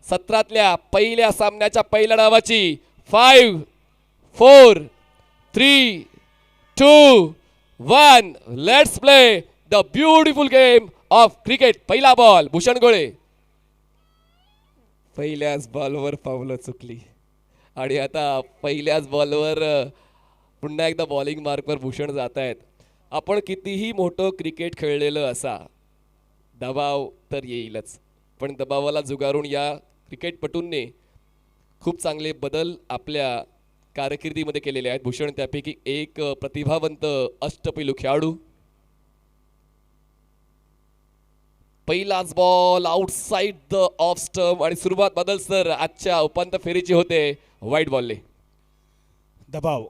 सत्रातल्या पहिल्या सामन्याच्या पहिल्या डावाची 5 4 3 2 1 let's play the beautiful game of cricket. पहिला बॉल भूषण गोळे. पहिल्याच बॉलवर पावलं चुकली आणि आता पहिल्याच बॉलवर पुन्हा एकदा बॉलिंग मार्कवर भूषण जात आहेत. आपण कितीही मोठं क्रिकेट खेळलेलं असा, दबाव तर येईलच, पण दबावाला जुगारून या क्रिकेटपटूंनी खूप चांगले बदल आपल्या कारकिर्दीमध्ये केलेले आहेत. भूषण त्यापैकी एक प्रतिभावंत अष्टपैलू खेळाडू. पहिलाच ball outside the off stump आणि सुरुवात बदल सर आजच्या उपांत्य फेरीची होते वाईट बॉलने. दबाव,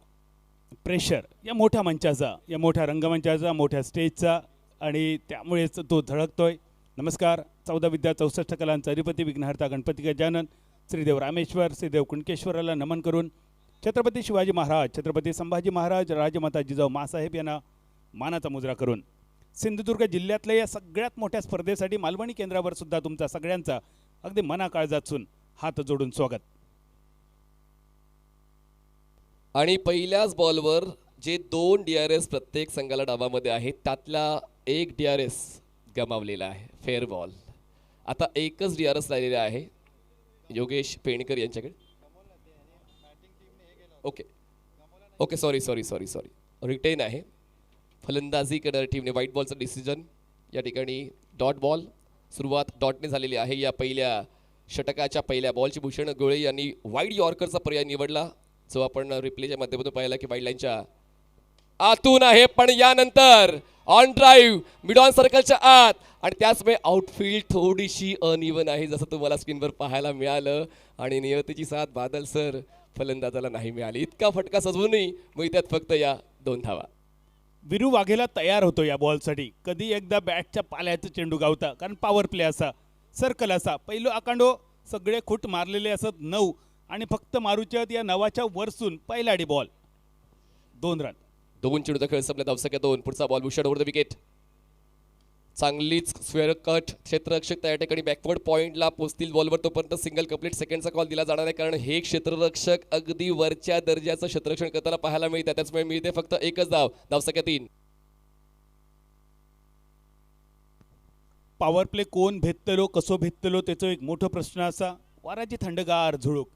प्रेशर या मोठ्या मंचाचा, या मोठ्या रंगमंचाचा, मोठ्या स्टेजचा, आणि त्यामुळेच तो झळकतोय. नमस्कार. 14 विद्या 64 कलांचा अधिपती विघ्नहर्ता गणपती गजानन श्रीदेव रामेश्वर श्रीदेव कुणकेश्वराला नमन करून छत्रपती शिवाजी महाराज, छत्रपती संभाजी महाराज, राजमाता जिजाऊ मासाहेब यांना मानाचा मुजरा करून सिंधुदुर्ग जिल्ह्यातल्या या सगळ्यात मोठ्या स्पर्धेसाठी मालवणी केंद्रावर सुद्धा तुमचा सगळ्यांचा अगदी मनाकाळजातून हात जोडून स्वागत. आणि पहिल्याच बॉलवर जे 2 DRS प्रत्येक संघाला डावामध्ये आहेत, त्यातला एक DRS गमावलेला आहे, फेअर बॉल. आता एकच DRS राहिलेला आहे योगेश पेणकर यांच्याकडे. Okay okay sorry sorry sorry sorry retain आहे. फलंदाजी करणाऱ्या टीमने व्हाईट बॉलचं डिसिजन या ठिकाणी डॉट बॉल. सुरुवात डॉटने झालेली आहे या पहिल्या षटकाच्या पहिल्या बॉलची. भूषण गोळे यांनी वाईड यॉर्करचा पर्याय निवडला, जो आपण रिप्लेच्या माध्यमातून पाहिला की वाईड लाईनच्या आतून आहे, पण यानंतर ऑन ड्राईव्ह मिड ऑन सर्कलच्या आत, आणि त्याचमुळे आउटफील्ड थोडीशी अनइव्हन आहे जसं तुम्हाला स्क्रीनवर पाहायला मिळालं. आणि नियतीची साथ बादल सर फलंदाजाला नाही मिळाली. इतका फटका सजवूनही मिळतात फक्त या 2 धावा. विरू वाघेला तयार होतो या बॉलसाठी. कधी एकदा बॅटच्या पाल्याचं चेंडू गावता, कारण पॉवर प्ले असा, सर्कल असा, पहिलो आकांडो सगळे खूट मारलेले असत 9, आणि फक्त मारूच्या या 9च्या वरसून पहिला डी बॉल 2 रन. 2 चेंडूचा खेळ संपला, धावसंख्या 2. पुढचा ball Bhushan over the wicket. चांगलीच स्क्वेअर कट. क्षेत्ररक्षक त्या ठिकाणी बॅकवर्ड पॉईंटला पोचतील बॉलवर, तोपर्यंत सिंगल कंप्लीट. सेकंडचा कॉल दिला जाणार आहे, कारण हे क्षेत्ररक्षक अगदी वरच्या दर्जाचं क्षेत्ररक्षण करताना पाहायला मिळतं. त्याचमुळे मिळते फक्त एकच धाव, धावसंख्या 3. पॉवर प्ले कोण भेटतलो, कसो भेटतलो, त्याचा एक मोठा प्रश्न असा. वाराची थंडगार झुळूक,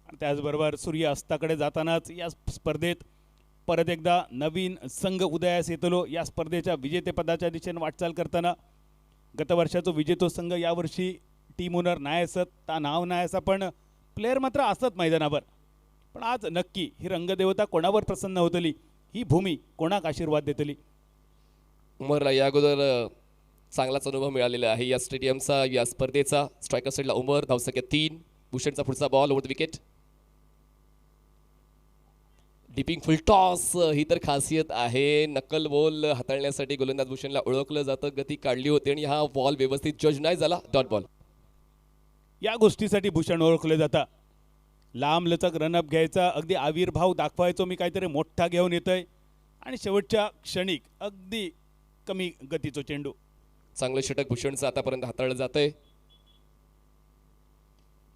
आणि त्याचबरोबर सूर्य अस्ताकडे जातानाच या स्पर्धेत परत एकदा नवीन संघ उदयास येतलो. या स्पर्धेच्या विजेतेपदाच्या दिशेने वाटचाल करताना गत वर्षाचा विजेतो संघ यावर्षी टीम ओनर नाही असत, ता नाव नाही असा, पण प्लेयर मात्र असत मैदानावर. पण आज नक्की ही रंगदेवता कोणावर प्रसन्न होतली, ही भूमी कोणाक आशीर्वाद देतली. उमरला या अगोदर चांगलाच अनुभव मिळालेला आहे या स्टेडियमचा, या स्पर्धेचा. स्ट्रायकर साईडला उमर, धावसंख्या 3. भूषणचा पुढचा ball over the wicket. Dipping full toss ही तर खासियत आहे. नकल बॉल हाताळण्यासाठी गोलंदाज भूषणला ओळखलं जातं. गती काढली होती आणि हा बॉल व्यवस्थित जज नाही झाला, डॉट बॉल. या गोष्टीसाठी भूषण ओळखले जाता. लांब लचक रनअप घ्यायचा, अगदी आविर्भाव दाखवायचो मी काहीतरी मोठा घेऊन येतोय, आणि शेवटच्या क्षणिक अगदी कमी गतीचो चेंडू. चांगलं षटक भूषणचं आतापर्यंत हाताळलं जातंय,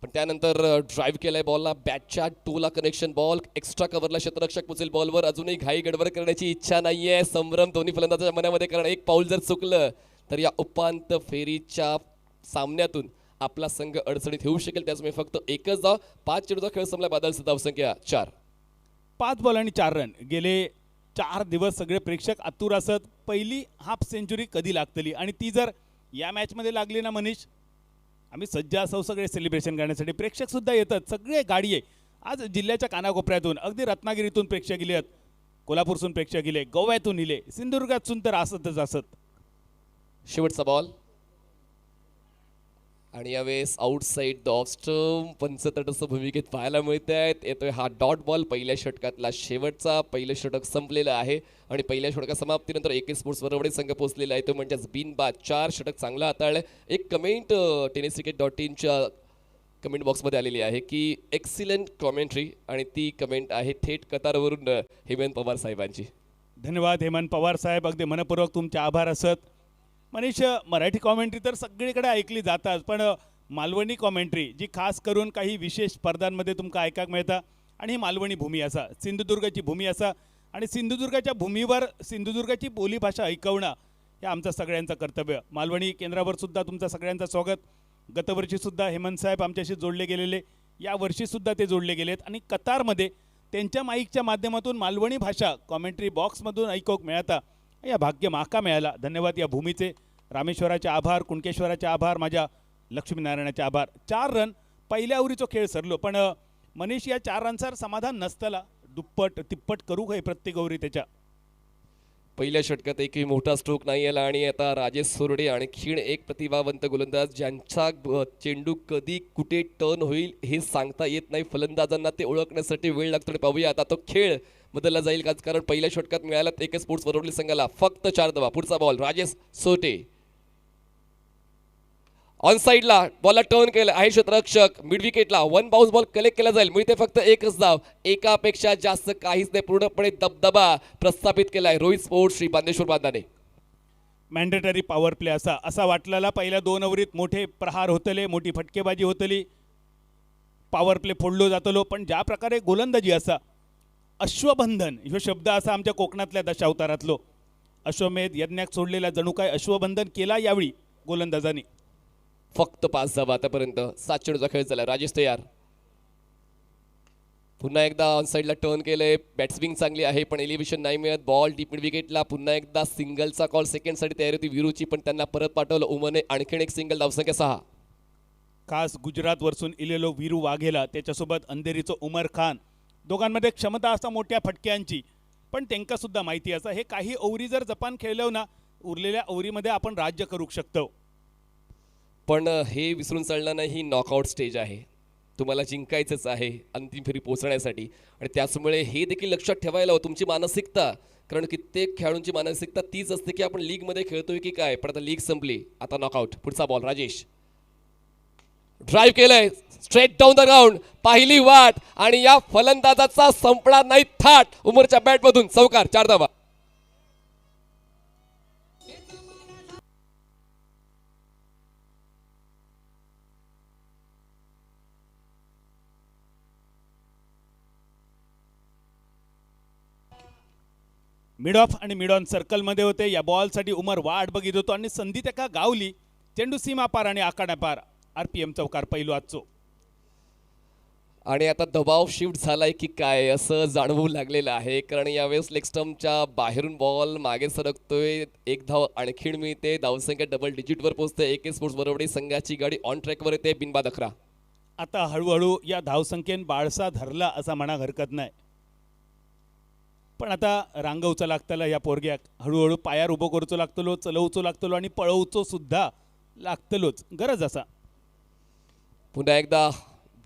पण त्यानंतर ड्राईव्ह केलाय बॉलला, बॅटच्या टोला कनेक्शन. बॉल एक्स्ट्रा कव्हरला क्षेत्ररक्षक पोचेल बॉलवर. अजूनही घाई गडबड करण्याची इच्छा नाहीये. संभ्रम दोन्ही फलंदाजाच्या मनामध्ये, कारण एक पाऊल जर चुकलं तर या उपांत्य फेरीच्या सामन्यातून आपला संघ अडचणीत येऊ शकेल. त्याचमुळे फक्त एकच धाव. 5 चेंडूचा खेळ संपला, बादलची धावसंख्या 4. 5 बॉल आणि 4 रन. गेले 4 दिवस सगळे प्रेक्षक आतुर असत, पहिली हाफ सेंचुरी कधी लागतली, आणि ती जर या मॅचमध्ये लागली ना मनीष, आम्ही सज्ज असो सगळे सेलिब्रेशन करण्यासाठी. प्रेक्षक सुद्धा येतात, सगळे गाडी आहे. आज जिल्ह्याच्या कानाकोपऱ्यातून, अगदी रत्नागिरीतून प्रेक्षक गेले आहेत, कोल्हापूरसून प्रेक्षक गेले, गोव्यातून इले, सिंधुदुर्गातूून तर असतच असत. शेवटचा बॉल, आणि यावेळेस आउटसाइड द ऑफ स्टंप. पंचतटस्थ भूमिकेत पाहायला मिळत आहेत. येतोय हा डॉट बॉल. पहिल्या षटकातला शेवटचा. पहिलं षटक संपलेलं आहे, आणि पहिल्या षटका समाप्तीनंतर AK स्पोर्ट्स वरवडे संघ पोहोचलेला आहे, तो म्हणजेच बिनबाद 4 षटक चांगला हाताळलं. एक कमेंट tenniscricket.in कमेंट बॉक्समध्ये आलेली आहे की एक्सिलंट कॉमेंट्री, आणि ती कमेंट आहे थेट कतारवरून हेमंत पवार साहेबांची. धन्यवाद हेमंत पवार साहेब, अगदी मनपूर्वक तुमचे आभार असत. मनीष, मराठी कॉमेंट्री तर सगळीकडे ऐकली जातात, पण मालवणी कॉमेंट्री जी खास करून काही विशेष स्पर्धांमध्ये तुमका ऐकाक मिळता आणि ही मालवणी भूमी असा सिंधुदुर्गाची भूमी असा आणि सिंधुदुर्गाच्या भूमीवर सिंधुदुर्गाची बोलीभाषा ऐकवणं हे आमचं सगळ्यांचं कर्तव्य. मालवणी केंद्रावर सुद्धा तुमचं सगळ्यांचं स्वागत. गतवर्षी सुद्धा हेमंत साहेब आमच्याशी जोडले गेलेले, या वर्षी सुद्धा ते जोडले गेलेत आणि कतारमध्ये त्यांच्या माईकच्या माध्यमातून मालवणी भाषा कॉमेंट्री बॉक्समधून ऐकूक मिळता या भाग्य माका मिळाला. धन्यवाद या भूमीचे. रामेश्वराचे आभार, कुणकेश्वराचे आभार, माझ्या लक्ष्मीनारायणाचे आभार. 4 रन पहिल्या ओव्हरीचो खेळ सरलो, पण मनीष या 4 रनसार समाधान नसतला. दुप्पट तिप्पट करू काय प्रत्येक ओव्हरी त्याच्या. पहिल्या षटकात एकही मोठा स्ट्रोक नाही आला आणि आता राजेश सोरडे आणखीन एक प्रतिभावंत गोलंदाज ज्यांचा चेंडू कधी कुठे टर्न होईल हे सांगता येत नाही. फलंदाजांना ते ओळखण्यासाठी वेळ लागतो. आणि पाहूया आता तो खेळ बदलला जाईल का, कारण पहिल्या षटकात मिळाला AK स्पोर्ट्स वरवली संघाला फक्त 4 धावा. पुढचा बॉल राजेश सोरडे ऑन साइडला बॉलला टर्न केलं आहे क्षेत्ररक्षक. मिड विकेटला 1 बाउन्स बॉल कलेक्ट केला जाईल. मिळते फक्त एकच धाव. एकापेक्षा जास्त काहीच नाही. पूर्णपणे दबदबा प्रस्थापित केलाय रोहित स्पोर्ट्स श्री बांदेश्वर बांधाने. मॅन्डेटरी पॉवर प्ले असा वाटलेला पहिल्या 2 ओव्हरीत मोठे प्रहार होतले, मोठी फटकेबाजी होतली, पॉवर प्ले फोडलो जातलो. पण ज्या प्रकारे गोलंदाजी असा अश्वबंधन ह्यो शब्द असा आमच्या कोकणातल्या दशावतारातलो. अश्वमेध यज्ञाक सोडलेला जणू काय अश्वबंधन केला यावेळी गोलंदाजांनी. फक्त 5 धावा आतापर्यंत. 7 चेंडूचा खेळ झाला. राजेश तयार. पुन्हा एकदा ऑन साइडला टर्न केलंय. बॅट्सविंग चांगली आहे पण एलिव्हेशन नाही मिळत. बॉल डीप मिड विकेटला. पुन्हा एकदा सिंगलचा कॉल सेकंडसाठी तयारी होती विरूची, पण त्यांना परत पाठवलं. उमने आणखीन एक सिंगल. धावसंख्या 6. खास गुजरात वरसून इलेलो वीरू वाघेला, त्याच्यासोबत अंधेरीचं उमर खान, दोघांमध्ये क्षमता असता मोठ्या फटक्यांची, पण त्यांना सुद्धा माहिती असं हे काही ओव्हरी जर जपान खेळलो ना उरलेल्या ओव्हरीमध्ये आपण राज्य करू शकतो. पण हे विसरून चालणार नाही. ही नॉकआउट स्टेज आहे. तुम्हाला जिंकायचंच आहे अंतिम फेरी पोहोचण्यासाठी आणि त्याचमुळे हे देखील लक्षात ठेवायला हवं तुमची मानसिकता, कारण कित्येक खेळाडूंची मानसिकता तीच असते की आपण लीगमध्ये खेळतोय की काय. पण आता लीग संपली, आता नॉकआउट. पुढचा बॉल राजेश ड्राईव्ह केलंय स्ट्रेट डाऊन द ग्राउंड. पहिली वाट आणि या फलंदाजाचा संपणार नाही थाट. उमरच्या बॅटमधून चौकार. 4 धावा. मिड ऑफ आणि मिड ऑन सर्कलमध्ये होते. या बॉलसाठी उमर वाट बघित होतो आणि संधी त्याका गावली. चेंडू सीमा पार आणि आखाड्या पार. RPM चौकार पहिलो आजचो. आणि आता दबाव शिफ्ट झालाय की काय असं जाणवू लागलेलं आहे, कारण यावेळेस लेग स्टंपच्या बाहेरून बॉल मागे सरकतोय. 1 धाव आणखीन मिळते. धावसंख्या डबल डिजिटवर पोहोचते. AK स्पोर्ट्स बरोबर संघाची गाडी ऑन ट्रॅकवर येते. बिनबाद 11. आता हळूहळू या धावसंख्येन बाळसा धरला असा म्हणा हरकत नाही, पण आता रांगवचं लागतला या पोरग्याक. हळूहळू पायार उभं करूचो लागतलो, चलवचो लागतलो आणि पळवचो सुद्धा लागतलोच. गरज असा. पुन्हा एकदा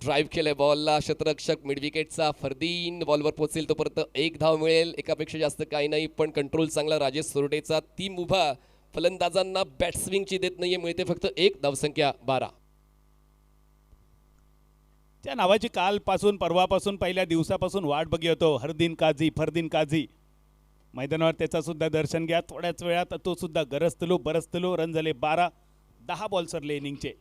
ड्राईव्ह केलंय बॉलला क्षेत्ररक्षक. मिड विकेटचा फरदीन बॉलवर पोहोचेल तोपर्यंत 1 धाव मिळेल. एकापेक्षा जास्त काही नाही, पण कंट्रोल चांगला राजेश सोरडेचा. टीम उभा फलंदाजांना बॅट्सविंगची देत नाहीये. मिळते फक्त 1. धावसंख्या 12. त्या नावाची कालपासून परवापासून पहिल्या दिवसापासून वाट बघी होतो. फरदीन काझी मैदानावर त्याचा सुद्धा दर्शन घ्या. थोड्याच वेळात तो सुद्धा बरसतलो. रन झाले 12. 10 बॉल सरले इनिंगचे.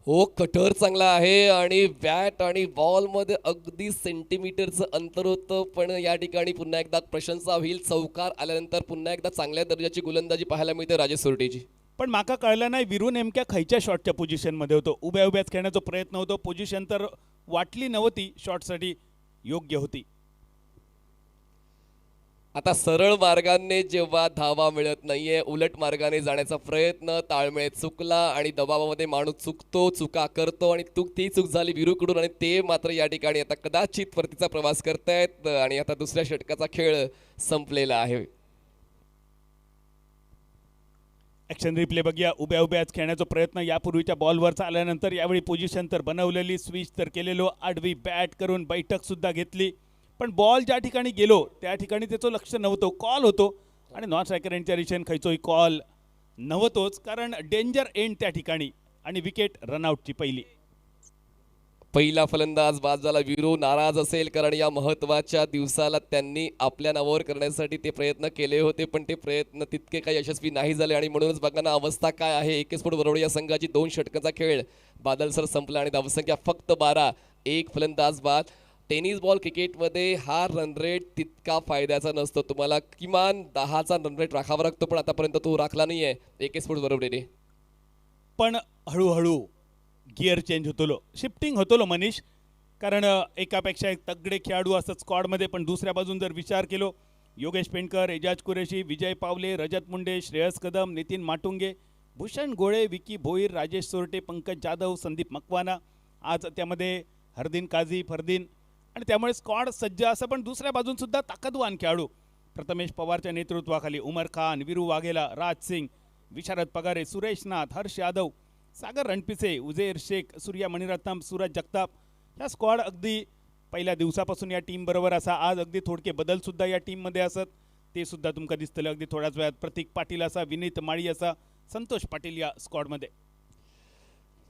हो, कटर चांगला आहे आणि बॅट आणि बॉलमध्ये अगदी सेंटीमीटरचं अंतर होतं, पण या ठिकाणी पुन्हा एकदा प्रशंसा होईल. चौकार आल्यानंतर पुन्हा एकदा चांगल्या दर्जाची गोलंदाजी पाहायला मिळते राजेश सोरटेची. पण माका कळलं नाही वीरू नेमक्या खयच्या शॉटच्या पोझिशनमध्ये होतो. उभ्याच खेळण्याचा प्रयत्न होतो. पोझिशन तर वाटली नव्हती शॉटसाठी योग्य होती. आता सरळ मार्गाने जेव्हा धावा मिळत नाहीये, उलट मार्गाने जाण्याचा प्रयत्न, ताळमेळ चुकला आणि दबावामध्ये माणूस चुकतो, चुका करतो आणि ती चूक झाली वीरूकडून आणि ते मात्र या ठिकाणी आता कदाचित परतीचा प्रवास करतायत आणि आता दुसऱ्या षटकाचा खेळ संपलेला आहे. ॲक्शन रिप्ले बघूया. उभ्याच खेळण्याचा प्रयत्न यापूर्वीच्या बॉलवरचा आल्यानंतर यावेळी पोझिशन तर बनवलेली, स्विच तर केलेलो, आडवी बॅट करून बैठक सुद्धा घेतली, पण बॉल ज्या ठिकाणी गेलो त्या ठिकाणी त्याचं लक्ष नव्हतं. कॉल होतो आणि नॉन स्ट्रायकर यांच्या रिशन खयचोही कॉल नव्हतोच, कारण डेंजर एंड त्या ठिकाणी आणि विकेट रनआउटची पहिली. पहिला फलंदाज बाद झाला. वीरू नाराज असेल कारण या महत्त्वाच्या दिवसाला त्यांनी आपल्या नावावर करण्यासाठी ते प्रयत्न केले होते, पण ते प्रयत्न तितके काही यशस्वी नाही झाले आणि म्हणूनच बघा ना अवस्था काय आहे. 21 स्फोट वरवडे या संघाची 2 षटकाचा खेळ बादलसर संपला आणि धावसंख्या फक्त 12. एक फलंदाज बाद. टेनिस बॉल क्रिकेटमध्ये हा रन रेट तितका फायद्याचा नसतो. तुम्हाला किमान 10चा रन रेट राखावा लागतो, पण आतापर्यंत तो राखला नाही आहे 21 स्फोट वरवडेने. पण हळूहळू गिअर चेंज होतलो, शिफ्टिंग होतलो मनीष. कारण एकापेक्षा एक तगडे खेळाडू असतात स्क्वॉडमध्ये, पण दुसऱ्या बाजून जर विचार केलो योगेश पेंडकर, एजाज कुरेशी, विजय पावले, रजत मुंडे, श्रेयस कदम, नितीन माटुंगे, भूषण गोळे, विकी भोईर, राजेश सोरटे, पंकज जाधव, संदीप मकवाना, आज त्यामध्ये हरदीन काझी, फरदीन, आणि त्यामुळे स्क्वॉड सज्ज असं. पण दुसऱ्या बाजून सुद्धा ताकदवान खेळाडू प्रथमेश पवारच्या नेतृत्वाखाली उमर खान, वीरू वाघेला, राज सिंग, विशारद पगारे, सुरेश नाथ, हर्ष यादव, सागर रणपिसे, उझेर शेख, सूर्या मणिरत्नम, सूरज जगताप, ह्या स्क्वॉड अगदी पहिल्या दिवसापासून या टीमबरोबर असा. आज अगदी थोडके बदलसुद्धा या टीममध्ये असत, ते सुद्धा तुमका दिसतले अगदी थोड्याच वेळात. प्रतीक पाटील असा, विनीत माळी असा, संतोष पाटील या स्क्वॉडमध्ये.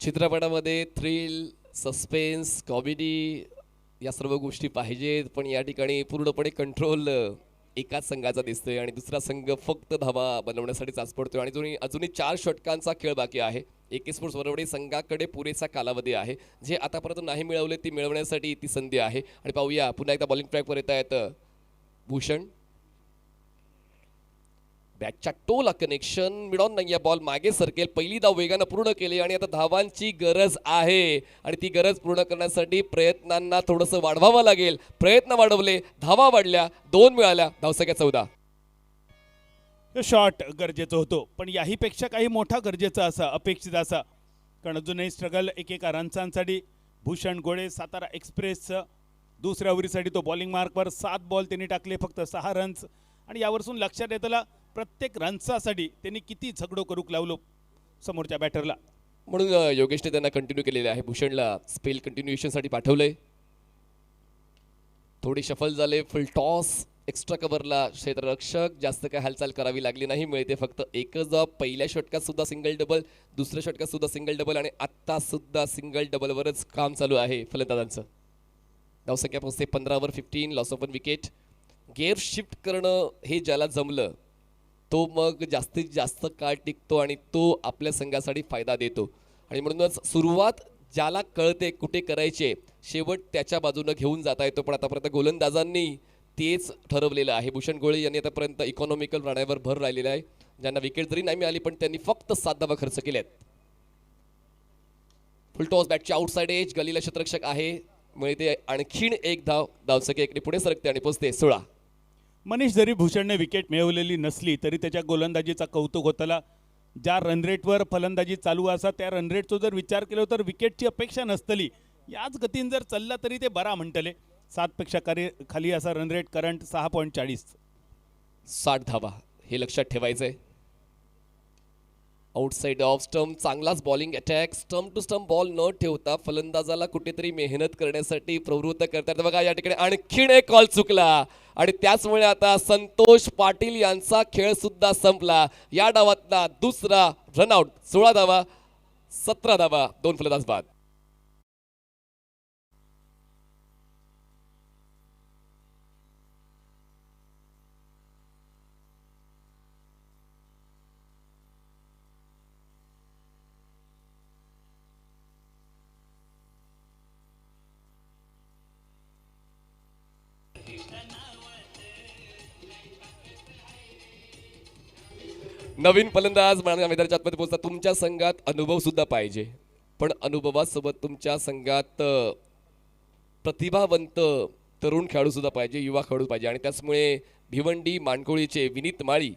चित्रपटामध्ये थ्रिल, सस्पेन्स, कॉमेडी या सर्व गोष्टी पाहिजेत, पण या ठिकाणी पूर्णपणे कंट्रोल एकाच संघाचा दिसतोय आणि दुसरा संघ फक्त धावा बनवण्यासाठी चाच पडतोय आणि अजूनही 4 षटकांचा खेळ बाकी आहे. 21 स्पोर्ट्स वरवडे संघाकडे पुरेसा कालावधी आहे, जे आतापर्यंत नाही मिळवले ती मिळवण्यासाठी ती संधी आहे. आणि पाहूया पुन्हा एकदा बॉलिंग ट्रॅकवर येत आहेत भूषण. बॅटच्या टोला कनेक्शन मिळून नाही, बॉल मागे सरकेल. पहिली धाव वेगानं पूर्ण केली आणि आता धावांची गरज आहे आणि ती गरज पूर्ण करण्यासाठी प्रयत्नांना थोडंसं वाढवावं लागेल. प्रयत्न वाढवले, धावा वाढल्या, 2 मिळाल्या, धावसंख्या 14. शॉट गरजेचं होतो, पण याहीपेक्षा काही मोठा गरजेचा असा, अपेक्षित असा. कारण अजूनही स्ट्रगल एकेका रन्सांसाठी. भूषण गोळे सातारा एक्सप्रेसचं दुसऱ्या ओव्हरीसाठी तो बॉलिंग मार्कवर 7 बॉल त्यांनी टाकले, फक्त 6 रन्स. आणि यावरसून लक्षात येतला प्रत्येक रन्सासाठी त्यांनी किती झगडो करूक लावलो समोरच्या बॅटरला. म्हणून योगेशने त्यांना कंटिन्यू केलेले आहे. भूषणला स्पेल कंटिन्युएशनसाठी पाठवलंय. थोडी शफल झाले, फुल टॉस, एक्स्ट्रा कव्हरला क्षेत्ररक्षक, जास्त काय हालचाल करावी लागली नाही. मिळते फक्त एकच धाव. पहिल्या षटकात सुद्धा सिंगल डबल, दुसऱ्या षटकात सुद्धा सिंगल डबल आणि आत्ता सुद्धा सिंगल डबलवरच काम चालू आहे फलंदाजांचं. धावसंख्या पोहोचते 15 15, loss of 1 wicket. Gear shift करणं हे ज्याला जमलं तो मग जास्तीत जास्त काळ टिकतो आणि तो आपल्या संघासाठी फायदा देतो. आणि म्हणूनच सुरुवात ज्याला कळते कुठे करायचे, शेवट त्याच्या बाजूनं घेऊन जाता येतो. पण आतापर्यंत गोलंदाजांनी तेच ठरवलेलं आहे. भूषण गोळे यांनी आतापर्यंत इकॉनॉमिकल राहण्यावर भर राहिलेला आहे. ज्यांना विकेट जरी नाही मिळाली पण त्यांनी फक्त 7 धावा खर्च केल्यात. फुल टॉस, बॅटची आउटसाइड एज, गलीला क्षेत्ररक्षक आहे, मिळते आणखीन एक धाव. धावसंख्या इकडे पुढे सरकते आणि पोचते 16. मनीष, जरी भूषणने विकेट मिळवलेली नसली तरी त्याच्या गोलंदाजीचा कौतुक होताला. ज्या रनरेटवर फलंदाजी चालू असा त्या रनरेटचा जर विचार केला तर विकेटची अपेक्षा नसतली. याच गतीन जर चालला तरी ते बरा म्हणतले. 7 पेक्षा खाली असा रनरेट, करंट 6.40. 60 धावा हे लक्षात ठेवायचंय. आउटसाइड ऑफ स्टंप, चांगलाच bowling attack. Stump to stump ball न ठेवता फलंदाजाला कुठेतरी मेहनत करण्यासाठी प्रवृत्त करतात. बघा या ठिकाणी आणखीन एक कॉल चुकला आणि त्याचमुळे आता संतोष पाटील यांचा खेळ सुद्धा संपला. या डावातला दुसरा रनआउट. 16 धावा, 17 धावा, 2 फलंदाज बाद. नवीन फलंदाज मैदानाच्या आतमध्ये पोहोचतात. तुमच्या संघात अनुभव सुद्धा पाहिजे, पण अनुभवासोबत तुमच्या संघात प्रतिभावंत तरुण खेळाडू सुद्धा पाहिजे, युवा खेळाडू पाहिजे. आणि त्याचमुळे भिवंडी मानकोळीचे विनीत माळी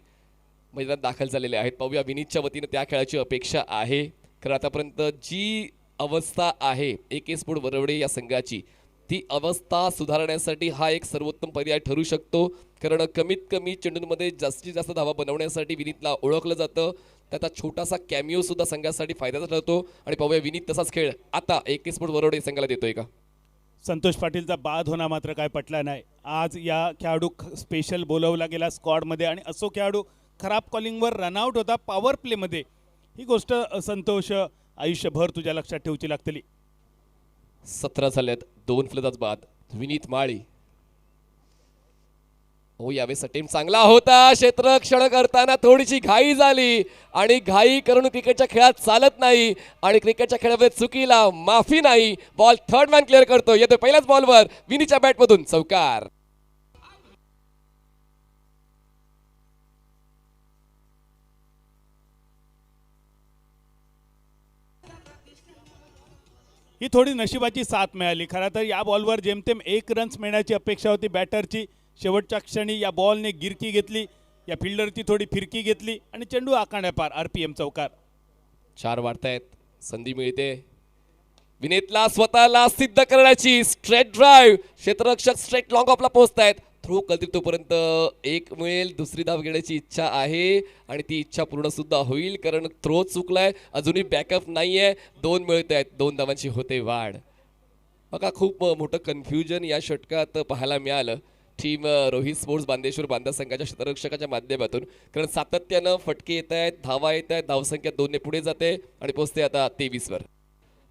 मैदानात दाखल झालेले आहेत. पाहूया विनीतच्या वतीनं त्या खेळाची अपेक्षा आहे. कारण आतापर्यंत जी अवस्था आहे 21 स्पोर्ट्स वरवडे या संघाची, ती अवस्था सुधारण्यासाठी हा एक सर्वोत्तम पर्याय ठरू शकतो. कारण कमीत कमी चेंडूंमध्ये जास्तीत जास्त धावा बनवण्यासाठी विनीतला ओळखलं जातं. त्याचा छोटासा कॅमिओ सुद्धा संघासाठी फायद्याचा ठरतो. आणि पाहूया विनीत तसाच खेळ आता 21 स्पोर्ट्स वरवडे संघाला देतोय का. संतोष पाटीलचा बाद होणं मात्र काय पटला नाही. आज या खेळाडू स्पेशल बोलवला गेला स्क्वॉडमध्ये आणि असो खेळाडू खराब कॉलिंगवर रनआउट होता पॉवर प्लेमध्ये. ही गोष्ट संतोष आयुष्यभर तुझ्या लक्षात ठेवची लागतली. 17 झाल्यात, 2 फलंदाज बाद. विनीत माळी. हो, यावेळेस अटेम्प्ट चांगला होता. क्षेत्ररक्षण करताना थोडीशी घाई झाली आणि घाई करून क्रिकेटच्या खेळात चालत नाही आणि क्रिकेटच्या खेळामध्ये चुकीला माफी नाही. बॉल थर्ड मॅन क्लिअर करतो. येतो पहिल्याच बॉलवर विनीच्या बॅटमधून चौकार. ही थोडी नशिबाची साथ मिळाली. खरं तर या बॉलवर जेमतेम 1 रन्स मिळण्याची अपेक्षा होती बॅटरची. शेवटच्या क्षणी या बॉलने गिरकी घेतली, या फिल्डरची थोडी फिरकी घेतली आणि चेंडू आखाण्यापार. RPM चौकार. 4 वाढतायत. संधी मिळते विनीतला स्वतःला सिद्ध करण्याची. Straight drive. क्षेत्ररक्षक स्ट्रेट लॉंग ऑफला पोहोचतायत. थ्रो कधी तोपर्यंत 1 मिळेल. दुसरी धाव घेण्याची इच्छा आहे आणि ती इच्छा पूर्ण सुद्धा होईल कारण थ्रो चुकलाय. अजूनही बॅकअप नाहीये. 2 मिळत आहेत. 2 धावांची होते वाढ. बघा, खूप मोठं कन्फ्युजन या षटकात पाहायला मिळालं टीम रोहित स्पोर्ट्स बांदेश्वर बांधा संघाच्या क्षेत्ररक्षकाच्या माध्यमातून. कारण सातत्यानं फटके येत आहेत, धावा येत आहेत, धावसंख्या 2ने पुढे जाते आणि पोहोचते आता 23 वर.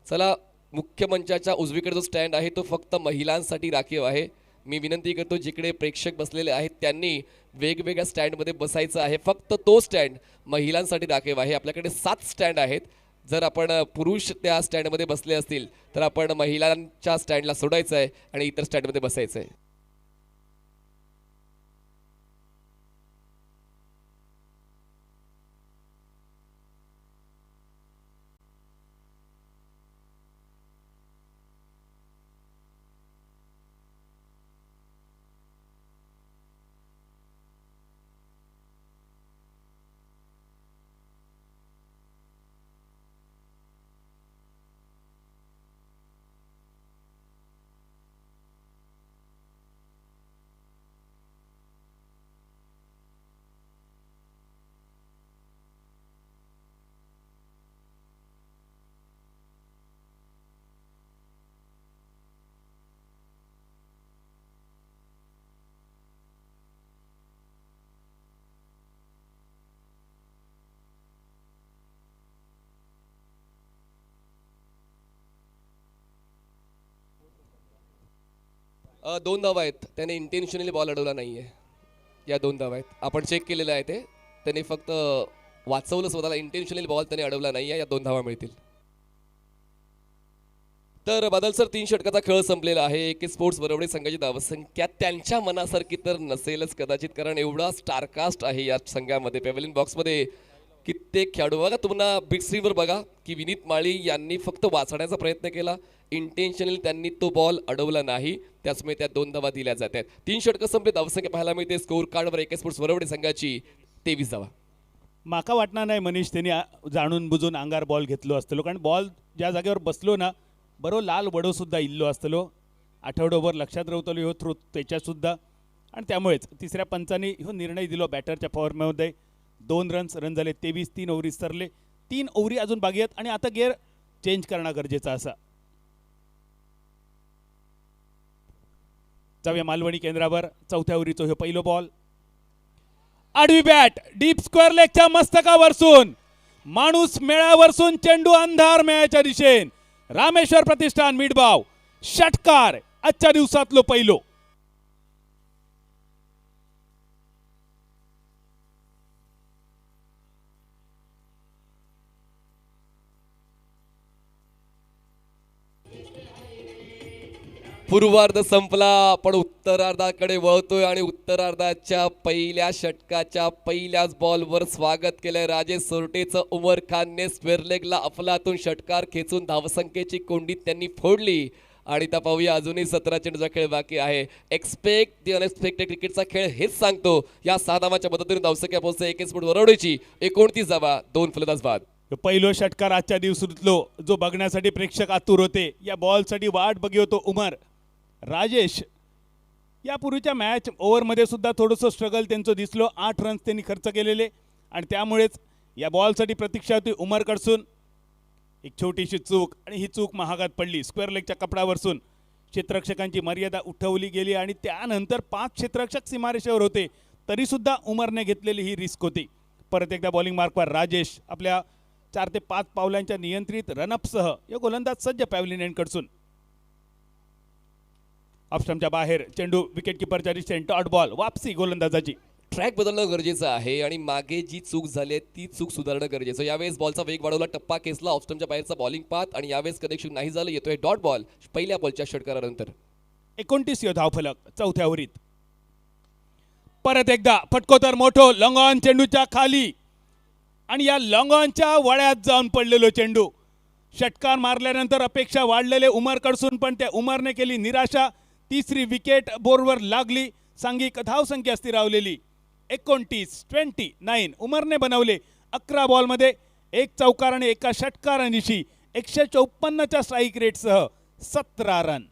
चला, मुख्य मंचाच्या उजवीकडे जो स्टँड आहे तो फक्त महिलांसाठी राखीव आहे. मी विनंती करतो जिकडे प्रेक्षक बसलेले आहेत त्यांनी वेगवेगळ्या स्टँडमध्ये बसायचं आहे. फक्त तो स्टँड महिलांसाठी राखीव आहे. आपल्याकडे 7 स्टँड आहेत. जर आपण पुरुष त्या स्टँडमध्ये बसले असतील तर आपण महिलांच्या स्टँडला सोडायचं आहे आणि इतर स्टँडमध्ये बसायचं आहे. दोन धावा आहेत. त्याने इंटेन्शनली बॉल अडवला नाहीये. या 2 धावा आहेत. आपण चेक केलेलं आहे ते. त्याने फक्त वाचवलं स्वतःला. इंटेन्शनली बॉल त्याने अडवला नाहीये. या 2 धावा मिळतील. तर बादल सर, 3 षटकाचा खेळ संपलेला आहे. AK स्पोर्ट्स वरवडे संघाची धावसंख्या त्यांच्या मनासारखी तर नसेलच कदाचित, कारण एवढा स्टारकास्ट आहे या संघामध्ये. पेव्हलियन बॉक्समध्ये कित्येक खेळाडू. बघा, तुम्हाला बिग स्क्रीनवर बघा की विनीत माळी यांनी फक्त वाचण्याचा प्रयत्न केला. इंटेन्शनली त्यांनी तो बॉल अडवला नाही. त्याचमुळे त्या 2 धावा दिल्या जातात. 3 षटकं संपले. धावसंख्या पाहायला मिळते स्कोर कार्डवर AK स्पोर्ट्स वरवडे संघाची 23 धावा. माका वाटणार नाही मनीष त्यांनी जाणून बुजून अंगार बॉल घेतलो असतलो, कारण बॉल ज्या जागेवर बसलो ना बरो लाल वडो सुद्धा इल्लो असतलो. आठवड्याभर लक्षात रावतलो ह्यो थ्रो त्याच्यासुद्धा. आणि त्यामुळेच तिसऱ्या पंचाने ह्यो निर्णय दिलो बॅटरच्या फॉर्ममध्ये. 2 रन झाले. 23. 3 ओव्हरी सरले. 3 ओव्हरी अजून बाकी आहेत आणि आता गेअर चेंज करणं गरजेचं असा. जाऊया मालवणी केंद्रावर. चौथ्या ओव्हरीचो ह्यो पहिलो बॉल. आडवी बॅट डीप स्क्वेअर लेगच्या मस्तकावरसून माणूस मेळावरसून चेंडू अंधार मेळ्याच्या दिशेन. रामेश्वर प्रतिष्ठान मिडबाव षटकार आजच्या दिवसातलो पहिलो. पूर्वार्ध संपला पण उत्तरार्धाकडे वळतोय आणि उत्तरार्धाच्या पहिल्या षटकाच्या पहिल्याच बॉलवर स्वागत केलंय राजेश सोरटेचं. उमर खानने स्क्वेअर लेगला अफलातून षटकार खेचून धावसंख्येची कोंडी त्यांनी फोडली. आणि त्या पाहूया, अजूनही 17 चेंडूचा खेळ बाकी आहे. एक्सपेक्ट दी अनएक्सपेक्टेड क्रिकेटचा खेळ हेच सांगतो. या 6 धावांच्या मदतीने धावसंख्या पोहोचते AK स्पोर्ट्स वरवडेची 29 धावा. 2 फलंदाज बाद. पहिलो षटकार आजच्या दिवसातलो जो बघण्यासाठी प्रेक्षक आतुर होते. या बॉलसाठी वाट बघी होतो उमर. राजेश यापूर्वीच्या मॅच ओव्हरमध्ये सुद्धा थोडंसं स्ट्रगल त्यांचं दिसलो. 8 रन्स त्यांनी खर्च केलेले आणि त्यामुळेच या बॉलसाठी प्रतीक्षा होती उमरकडसून. एक छोटीशी चूक आणि ही चूक महागात पडली. स्क्वेअर लेगच्या कपड्यावरसून क्षेत्ररक्षकांची मर्यादा उठवली गेली आणि त्यानंतर 5 क्षेत्ररक्षक सीमारेषेवर होते तरीसुद्धा उमरने घेतलेली ही रिस्क होती. परत एकदा बॉलिंग मार्कवर राजेश आपल्या 4 ते 5 पावलांच्या नियंत्रित रनअपसह या गोलंदाज सज्ज पॅव्हलियन एंडकडसून. ऑफस्टंपच्या बाहेर चेंडू विकेटकीपरच्या रिसेंट डॉट बॉल वापसी गोलंदाजाची. ट्रॅक बदलणं गरजेचं आहे आणि मागे जी चूक झाली आहे ती चूक सुधारणं गरजेचं. यावेळेस बॉलचा वेग वाढवला, टप्पा केसला, ऑफस्टंपच्या बाहेरचा बॉलिंग पाथ आणि यावेळेस कनेक्शन नाही झालं. येतोय डॉट बॉल पहिल्या बॉलच्या षटकारानंतर. 29 धावफलक चौथ्या ओव्हरीत. परत एकदा फटको तर मोठो लॉंग ऑन चेंडूच्या खाली आणि या लॉंग ऑनच्या वळ्यात जाऊन पडलेलो चेंडू. षटकार मारल्यानंतर अपेक्षा वाढलेले उमरकडसून, पण त्या उमरने केली निराशा. तिसरी विकेट बोर्डवर लागली. सांघिक धावसंख्या स्थिरावलेली 29 उमरने बनवले 11 बॉलमध्ये 1 चौकार आणि 1 षटकारानिशी 154च्या स्ट्राईक रेटसह 17 रन.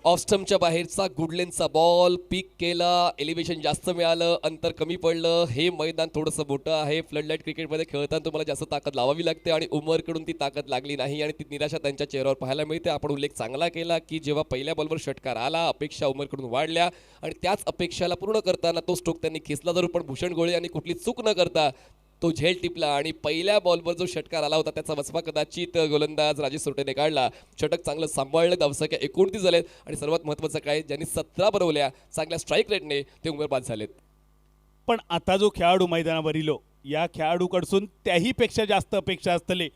ऑफस्टंपच्या बाहेरचा गुडलेनचा बॉल पिक केला, एलिव्हेशन जास्त मिळालं, अंतर कमी पडलं. हे मैदान थोडंसं मोठं आहे. फ्लडलाईट क्रिकेटमध्ये खेळताना तुम्हाला जास्त ताकद लावावी लागते आणि उमरकडून ती ताकद लागली नाही आणि ती निराशा त्यांच्या चेहऱ्यावर पाहायला मिळते. आपण उल्लेख चांगला केला की जेव्हा पहिल्या बॉलवर षटकार आला अपेक्षा उमरकडून वाढल्या आणि त्याच अपेक्षाला पूर्ण करताना तो स्ट्रोक त्यांनी खेचला जरूर, पण भूषण गोळे यांनी कुठली चूक न करता तो झेल टिपला आणि पहिल्या बॉलवर जो षटकार आला होता त्याचा वचपा कदाचित गोलंदाज राजेश सोरटेने काढला. षटक चांगलं सांभाळलं, धावसंख्या 29 झालेत आणि सर्वात महत्त्वाचं काय, ज्यांनी 17 बनवल्या चांगल्या स्ट्राईक रेटने ते उमेरबाद झालेत. पण आता जो खेळाडू मैदानावर इलो या खेळाडूकडसून त्याहीपेक्षा जास्त अपेक्षा असतले.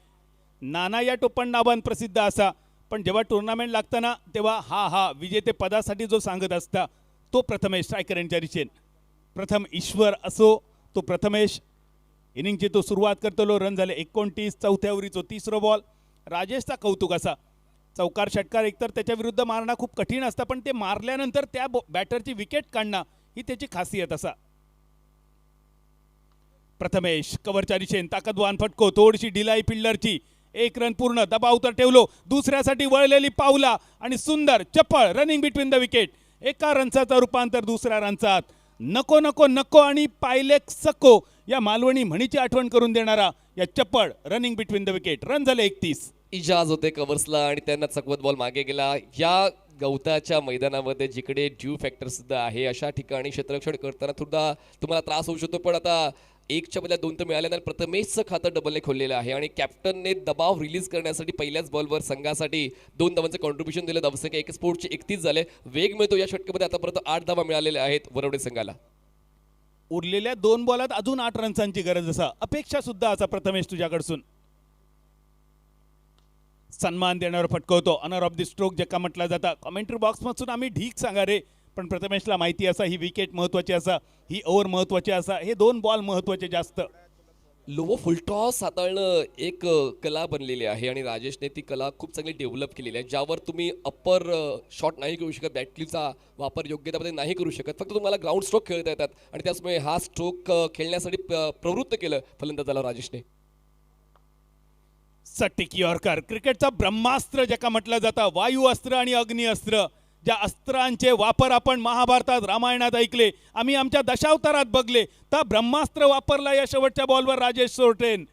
नाना या टोपण नावान प्रसिद्ध असा, पण जेव्हा टुर्नामेंट लागताना तेव्हा हा विजेते पदासाठी जो सांगत असता तो प्रथमेश स्ट्रायकर यांच्या रिचेन. प्रथम ईश्वर असो तो प्रथमेश इनिंगची तो सुरुवात करतलो. रन झाले 29. चौथ्या ओव्हरीचो तिसरो बॉल. राजेशचा कौतुक असा, चौकार षटकार एकतर त्याच्या विरुद्ध मारणं खूप कठीण असतं, पण ते मारल्यानंतर त्या बॅटरची विकेट काढणं ही त्याची खासियत असा. प्रथमेश कव्हरच्या दिशेन ताकदवान फटको, थोडीशी ढिलाई फिल्डरची. 1 रन पूर्ण, दबाव तर ठेवलो, दुसऱ्यासाठी वळलेली पावला आणि सुंदर चपळ रनिंग बिटवीन द विकेट. 1 रनचा रूपांतर दुसऱ्या रनचात. नको नको नको आणि पायलेक सको या मालवणी म्हणीची आठवण करून देणारा या चपळ running between the wicket. Run झाले 31. इजाज होते कव्हर्सला आणि त्यांना चकवत बॉल मागे गेला. या गवताच्या मैदानामध्ये जिकडे ड्यू फॅक्टर सुद्धा आहे अशा ठिकाणी क्षेत्ररक्षण करताना सुद्धा तुम्हाला त्रास होऊ शकतो, पण आता 1च्या बदल्यात 2 तर मिळाल्यानंतर प्रथमेशचं खातं डबलने खोललेलं आहे आणि कॅप्टनने दबाव रिलीज करण्यासाठी पहिल्याच बॉलवर संघासाठी 2 धावांचं कॉन्ट्रीब्युशन दिलं. धावसंख्या 1 स्पोर्टची 31 झाले. वेग मिळतो या षटकामध्ये. आतापर्यंत 8 धावा मिळालेल्या आहेत वरवडे संघाला. उरलेल्या 2 बॉलात अजून 8 रन्सांची गरज असा, अपेक्षा सुद्धा असा प्रथमेश तुझ्याकडसून. सन्मान देण्यावर फटकवतो अनर ऑफ द स्ट्रोक जे का म्हटलं जातं. कमेंट्री बॉक्समधून आम्ही ढीक सांगा रे, पण प्रथमेशला माहिती असा ही विकेट महत्त्वाची असा, ही ओव्हर महत्त्वाची असा, हे 2 बॉल महत्त्वाचे जास्त. लो फुलटॉस हाताळणं एक कला बनलेली आहे आणि राजेशने ती कला खूप चांगली डेव्हलप केलेली आहे, ज्यावर तुम्ही अप्पर शॉट नाही करू शकत, बॅटलीचा वापर योग्यतामध्ये नाही करू शकत. फक्त तुम्हाला ग्राउंड स्ट्रोक खेळता येतात आणि त्याचमुळे हा स्ट्रोक खेळण्यासाठी प्रवृत्त केलं फलंदाजाला राजेशने. सटीक यॉर्कर क्रिकेटचा ब्रह्मास्त्र ज्याका म्हटलं जातं, वायू अस्त्र आणि अग्नी अस्त्र. ज्या अस्त्रांचे वापर आपण महाभारतात रामायणात ऐकले, आम्ही आमच्या दशावतारात बघले, तर ब्रह्मास्त्र वापरला या शेवटच्या बॉलवर राजेश सोरटेन.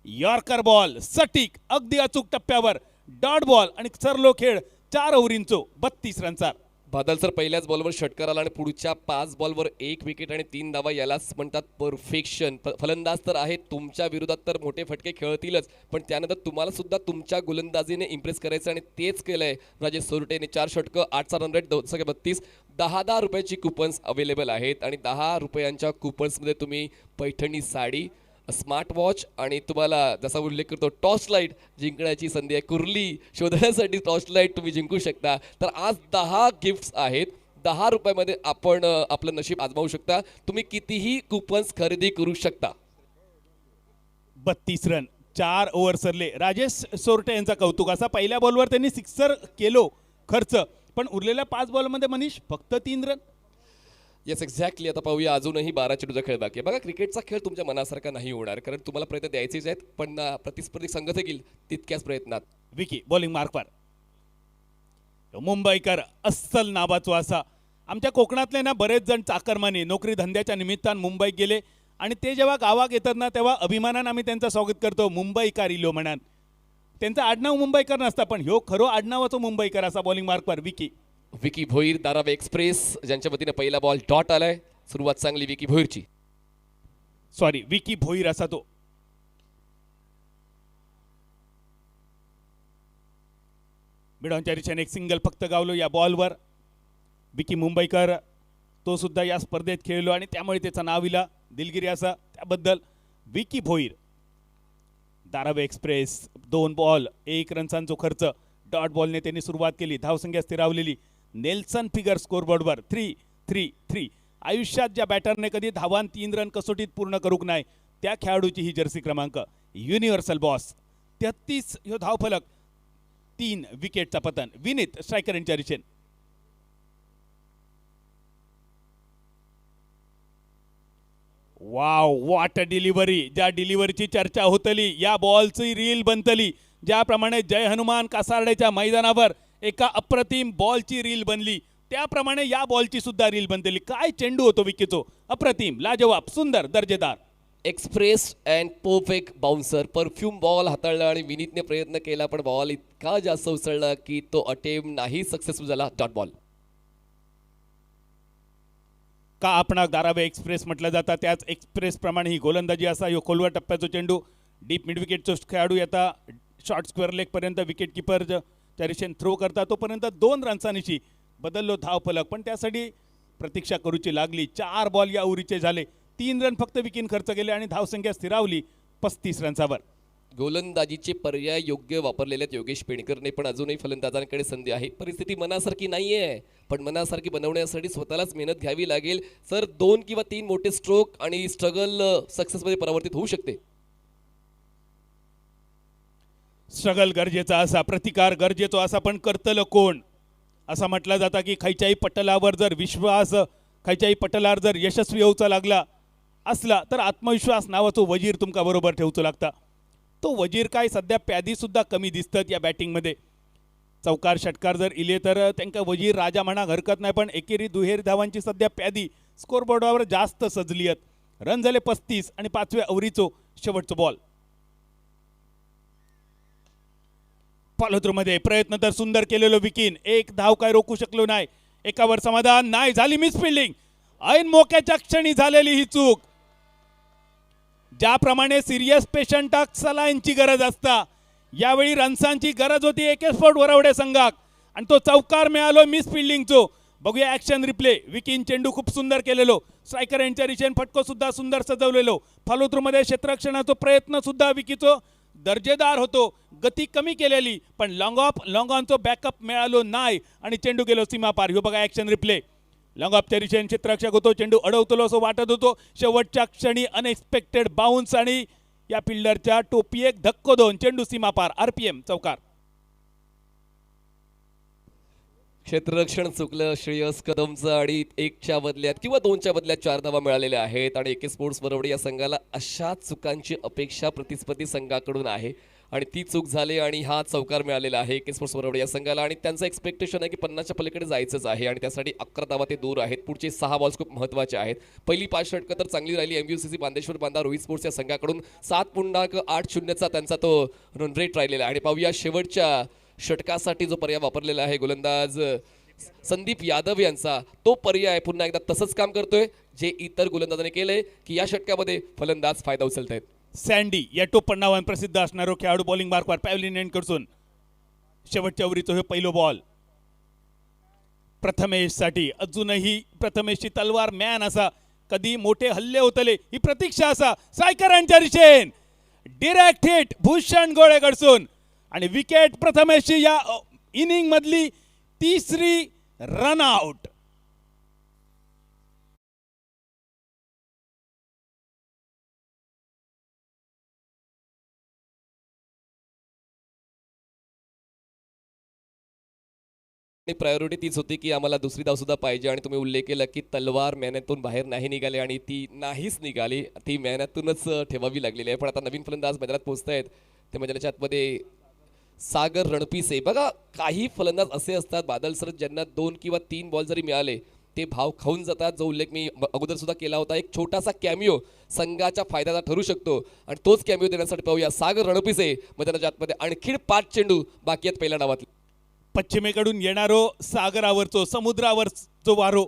यॉर्कर बॉल सटीक अगदी अचूक टप्प्यावर डॉट बॉल आणि सरलो खेळ 4 ओव्हरींचो 32 रनचा. बादल सर पहिल्याच बॉलवर षटकार आला आणि पुढच्या 5 बॉलवर 1 विकेट आणि 3 धावा, यालाच म्हणतात परफेक्शन. फलंदाज तर आहेत तुमच्या विरोधात तर मोठे फटके खेळतीलच, पण त्यानंतर तुम्हाला सुद्धा तुमच्या गोलंदाजीने इम्प्रेस करायचं आणि तेच केलंय राजेश सोरटेने. 4 षटकं, 8चा रन रेट, 32. 10 रुपयाची कुपन्स अवेलेबल आहेत आणि 10 रुपयांच्या कुपन्समध्ये तुम्ही पैठणी साडी, स्मार्ट वॉच आणि तुम्हाला जसा उल्लेख करतो टॉर्च लाईट जिंकण्याची संधी आहे. कुर्ली शोधण्यासाठी टॉर्च लाईट तुम्ही जिंकू शकता. तर आज 10 गिफ्ट्स आहेत. 10 रुपयामध्ये आपण आपलं नशीब आजमावू शकता. तुम्ही कितीही कुपन्स खरेदी करू शकता. 32 रन 4 ओव्हर सरले. राजेश सोरटे यांचा कौतुक असा, पहिल्या बॉलवर त्यांनी 6 केलो खर्च, पण उरलेल्या 5 बॉलमध्ये मनीष फक्त 3 रन. Yes exactly. आता पाहूया अजूनही 12 चेंडूचा खेळ बाकी आहे. बघा क्रिकेटचा खेळ तुमच्या मनासारखा नाही होणार, कारण तुम्हाला प्रयत्न द्यायचेच आहेत, पण प्रतिस्पर्धी संघ देखील तितक्याच प्रयत्नात. विकी बॉलिंग मार्कवर. मुंबईकर अस्सल नावाचो असा. आमच्या कोकणातले ना बरेच जण चाकरमानी नोकरी धंद्याच्या निमित्तानं मुंबईत गेले आणि ते जेव्हा गावात येतात ना तेव्हा अभिमानानं आम्ही त्यांचं स्वागत करतो, मुंबईकर इलो म्हणान. त्यांचं आडनाव मुंबईकर नसतं, पण ह्यो खरो आडनावाचो मुंबईकर असा बॉलिंग मार्कवर विकी भोईर. धारावी एक्सप्रेस ज्यांच्या वतीने पहिला बॉल डॉट आलाय. सुरुवात चांगली विकी भोईरची. सॉरी विकी भोईर असा तो. मिडॉनच्या दिशेने एक सिंगल फक्त गावलो या बॉलवर. विकी मुंबईकर तो सुद्धा या स्पर्धेत खेळलो आणि त्यामुळे त्याचं नाव इला दिलगिरी असा. त्याबद्दल विकी भोईर. धारावी एक्सप्रेस 2 बॉल 1 रन्सांचा खर्च. डॉट बॉलने त्यांनी सुरुवात केली. धावसंख्या स्थिरावलेली. नेल्सन फिगर स्कोरबोर्डवर 3-3-3. आयुष्यात ज्या बॅटरने कधी धावान 3 रन कसोटीत पूर्ण करूक नाही त्या खेळाडूची ही जर्सी क्रमांक. युनिव्हर्सल बॉस 33 ह्यो धावफलक. 3 विकेटचा पतन. विनीत स्ट्रायकर यांच्या दिशेने. Wow what a delivery. ज्या डिलिव्हरीची चर्चा होतली या बॉलची रील बनतली. ज्याप्रमाणे जय हनुमान कासारड्याच्या मैदानावर एका अप्रतिम बॉलची रील बनली त्याप्रमाणे या बॉलची सुद्धा रील बनतली. काय चेंडू होतो विकीचो. अप्रतिम लाजवाब सुंदर दर्जेदार. Express and perfect bouncer. Perfume ball हाताळला आणि विनीतने प्रयत्न केला पण बॉल इतका जास्त उसळला की तो अटेम्प्ट नाही सक्सेसफुल झाला. Dot ball. का आपणाक धारावी एक्सप्रेस म्हटलं जातं त्याच एक्सप्रेस प्रमाणे ही गोलंदाजी असा. ह्यो खोलवर टप्प्याचो चेंडू डीप मिड विकेटचो खेळाडू येता शॉर्ट स्क्वेअर लेग पर्यंत विकेट किपर त्या दिशेने थ्रो करता तोपर्यंत 2 रन्सांनीशी बदललो धावफलक. पण त्यासाठी प्रतीक्षा करूची लागली. 4 बॉल या उरीचे झाले. 3 रन फक्त विकीन खर्च केले आणि धावसंख्या स्थिरावली 35 रन्सावर. गोलंदाजीचे पर्याय योग्य वापरलेले आहेत योगेश पेणकरने पण अजूनही फलंदाजांकडे संधी आहे. परिस्थिती मनासारखी नाही आहे पण मनासारखी बनवण्यासाठी स्वतःलाच मेहनत घ्यावी लागेल. सर 2 किंवा 3 मोठे स्ट्रोक आणि स्ट्रगल सक्सेसमध्ये परावर्तित होऊ शकते. स्ट्रगल गरजेचा असा. प्रतिकार गरजेचो असा. पण करतलं कोण. असं म्हटलं जातं की खयच्याही पटलावर जर विश्वास खयच्याही पटलावर जर यशस्वी होऊचा लागला असला तर आत्मविश्वास नावाचो वजीर तुमका बरोबर ठेवचो लागता. तो वजीर काय सध्या प्यादी सुद्धा कमी दिसतात या बॅटिंगमध्ये. चौकार षटकार जर इले तर त्यांना वजीर राजा म्हणा हरकत नाही पण एकेरी दुहेरी धावांची सध्या प्यादी स्कोरबोर्डावर जास्त सजली आहेत. रन झाले 35 आणि 5व्या ओव्हरीचो शेवटचो बॉल. फॉलोथ्रूमध्ये प्रयत्न तर सुंदर केलेलो विकीन. 1 धाव काय रोखू शकलो नाही. एकावर समाधान नाही. झाली मिस फिल्डिंग. ऐन मोक्याच्या क्षणी झालेली ही चूक. ज्याप्रमाणे सिरियस पेशंटाक सलाईनची गरज असता यावेळी रन्सांची गरज होती एकेस्पोर्ट वरवडे संघाक आणि तो चौकार मिळालो मिस फिल्डिंगचो. बघूया ॲक्शन रिप्ले. विकीन चेंडू खूप सुंदर केलेलो. स्ट्रायकर यांच्या दिशेने फटको सुद्धा सुंदर सजवलेलो. फॉलोथ्रूमध्ये क्षेत्ररक्षणाचा प्रयत्न सुद्धा विकीचो दर्जेदार होतो. गती कमी केलेली पण लॉंग ऑनचो बॅकअप मिळालो नाही आणि चेंडू गेलो सीमा पार. ह्यो बघा ॲक्शन रिप्ले. लॉंग ऑफच्या दिशेने क्षेत्ररक्षक होतो. चेंडू अडवतलो असं वाटत होतो. शेवटच्या क्षणी अनएक्सपेक्टेड बाउन्स आणि या फिल्डरच्या टोपी एक धक्को 2 चेंडू सीमा पार. आरपीएम चौकार. क्षेत्ररक्षण चुकलं श्रेयस कदमचं आणि 1च्या बदल्यात किंवा 2च्या बदल्यात 4 धावा मिळालेल्या आहेत आणि एके स्पोर्ट्स बरोबर या संघाला अशा चुकांची अपेक्षा प्रतिस्पर्धी संघाकडून आहे आणि ती चूक झाली आणि हा चौकार मिळालेला आहे एके स्पोर्ट्स बरोबर या संघाला आणि त्यांचं एक्सपेक्टेशन आहे की 50च्या पलीकडे जायचंच आहे आणि त्यासाठी 11 धावा ते दूर आहेत. पुढचे 6 बॉल्स खूप महत्त्वाचे आहेत. पहिली 5 षटकं तर चांगली राहिली. MUCC बांदेश्वर बांधा रोहित स्पोर्ट्स या संघाकडून 7.80चा त्यांचा तो रन रेट राहिलेला आहे आणि पाहूया शेवटच्या षटकासाठी जो पर्याय वापरलेला आहे गोलंदाज संदीप यादव यांचा तो पर्याय पुन्हा एकदा तसंच काम करतोय जे इतर गोलंदाजांनी केलंय की या षटकामध्ये फलंदाज फायदा उचलत आहेत. सँडी या टोपण नावाने प्रसिद्ध असणारो खेळाडू बॉलिंग मार्कवर पॅव्हलिन एंडकडून शेवटच्या ओव्हरीचा हे पहिलो बॉल प्रथमेशसाठी. अजूनही प्रथमेशची तलवार मॅन असा. कधी मोठे हल्ले होतले ही प्रतीक्षा असा. सायकरांच्या दिशेन डिरेक्ट हिट भूषण गोळेकडसून आणि विकेट प्रथमेशची या इनिंग मधली 3री रन आउट. आणि प्रायोरिटी तीच होती की आम्हाला दुसरी धाव सुद्धा पाहिजे आणि तुम्ही उल्लेख केला की तलवार मॅनातून बाहेर नाही निघाली आणि ती नाहीच निघाली. ती मॅनातूनच ठेवावी लागलेली आहे. पण आता नवीन फलंदाज मैदानात पोहोचत आहेत ते मैदानाच्या आतमध्ये सागर रणपिसे. बघा काही फलंदाज असे असतात बादल सर ज्यांना 2 किंवा 3 बॉल जरी मिळाले ते भाव खाऊन जातात. जो उल्लेख मी अगोदर सुद्धा केला होता. एक छोटासा कॅमिओ संघाच्या फायद्याचा ठरू शकतो आणि तोच कॅमिओ देण्यासाठी पाहूया सागर रणपिसे मैदानाच्या आतमध्ये. आणखी 5 चेंडू बाकी आहेत पहिल्या डावात. पश्चिमेकडून येणारो सागरावरचो समुद्रावरचो वारो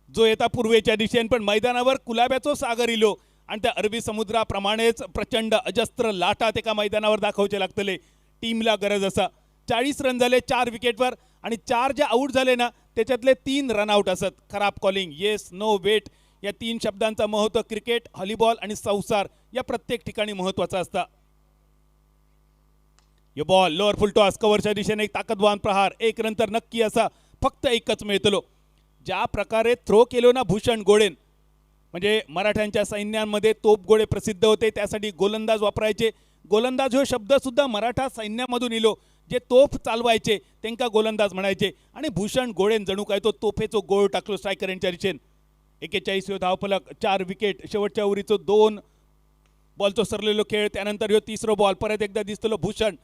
जो येता पूर्वेच्या दिशेने पण मैदानावर कुलाब्याचो सागर इलो आणि त्या अरबी समुद्राप्रमाणेच प्रचंड अजस्त्र लाटात एका मैदानावर दाखवचे लागतले टीमला गरज असा. 40 रन झाले 4 विकेटवर आणि 4 जे आऊट झाले ना त्याच्यातले 3 रनआउट असत. खराब कॉलिंग, येस नो वेट या 3 शब्दांचा महत्त्व क्रिकेट, हॉलीबॉल आणि संसार या प्रत्येक ठिकाणी महत्त्वाचा असता. यो बॉल लोअर फुल टॉस कव्हरच्या दिशेने एक ताकदवान प्रहार, 1 रन तर नक्की असा, फक्त एकच मिळतलो. ज्या प्रकारे थ्रो केलो ना भूषण गोडेन, म्हणजे मराठ्यांच्या सैन्यांमध्ये तोपगोळे प्रसिद्ध होते, त्यासाठी गोलंदाज वापरायचे. गोलंदाज हा शब्द सुद्धा मराठा सैन्यामधून इलो. जे तोफ चालवायचे त्यांना गोलंदाज म्हणायचे आणि भूषण गोडेन जणू काय तो तोफेचो गोळ टाकलो स्ट्रायकर यांच्या दिशेन. 41 धावफलक, 4 विकेट, शेवटच्या ओव्हरीचो 2 बॉलचो सरलेलो खेळ, त्यानंतर ह्यो तिसरो बॉल परत एकदा दिसतलो भूषण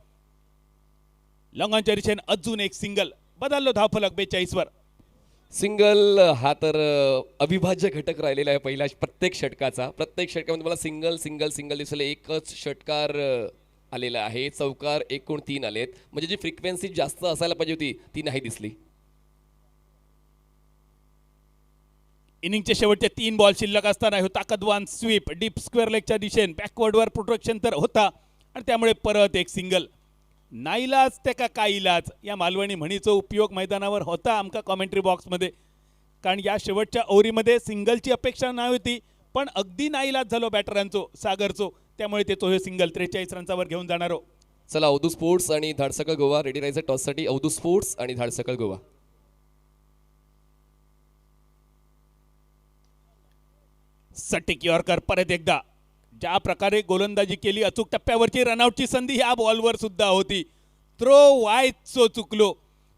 लॉंगॉनच्या दिशेन अजून एक सिंगल, बदललो धावफलक 42 वर. सिंगल हा तर अविभाज्य घटक राहिलेला आहे पहिल्या प्रत्येक षटकाचा. प्रत्येक षटकामध्ये मला सिंगल सिंगल सिंगल दिसले. एकच षटकार आलेला आहे, चौकार एकूण 3 आलेत, म्हणजे जी फ्रिक्वेन्सी जास्त असायला पाहिजे होती ती नाही दिसली. इनिंगचे शेवटचे 3 बॉल शिल्लक असताना हो ताकदवान स्वीप डीप स्क्वेअर लेगच्या दिशेन बॅकवर्डवर प्रोटेक्शन तर होता आणि त्यामुळे परत एक सिंगल. नाईलाज ते का काय इलाज या मालवणी म्हणीचा उपयोग मैदानावर होता आमका कॉमेंट्री बॉक्समध्ये, कारण या शेवटच्या ओव्हरीमध्ये सिंगलची अपेक्षा नाही होती, पण अगदी नाईलाज झालो बॅटरांचो सागरचो, त्यामुळे तो हे सिंगल 43 रनचावर घेऊन जाणारो. चला अवधू स्पोर्ट्स आणि धाडसकळ गोवा रेडी राहायचं टॉससाठी. अवधू स्पोर्ट्स आणि धाडसकळ गोवा. सटीक यॉर्कर परत एकदा. ज्या प्रकारे गोलंदाजी केली, अचूक टप्प्यावरची रनआउटची संधी ह्या बॉलवर सुद्धा होती. थ्रो वाईडचो चुकलो,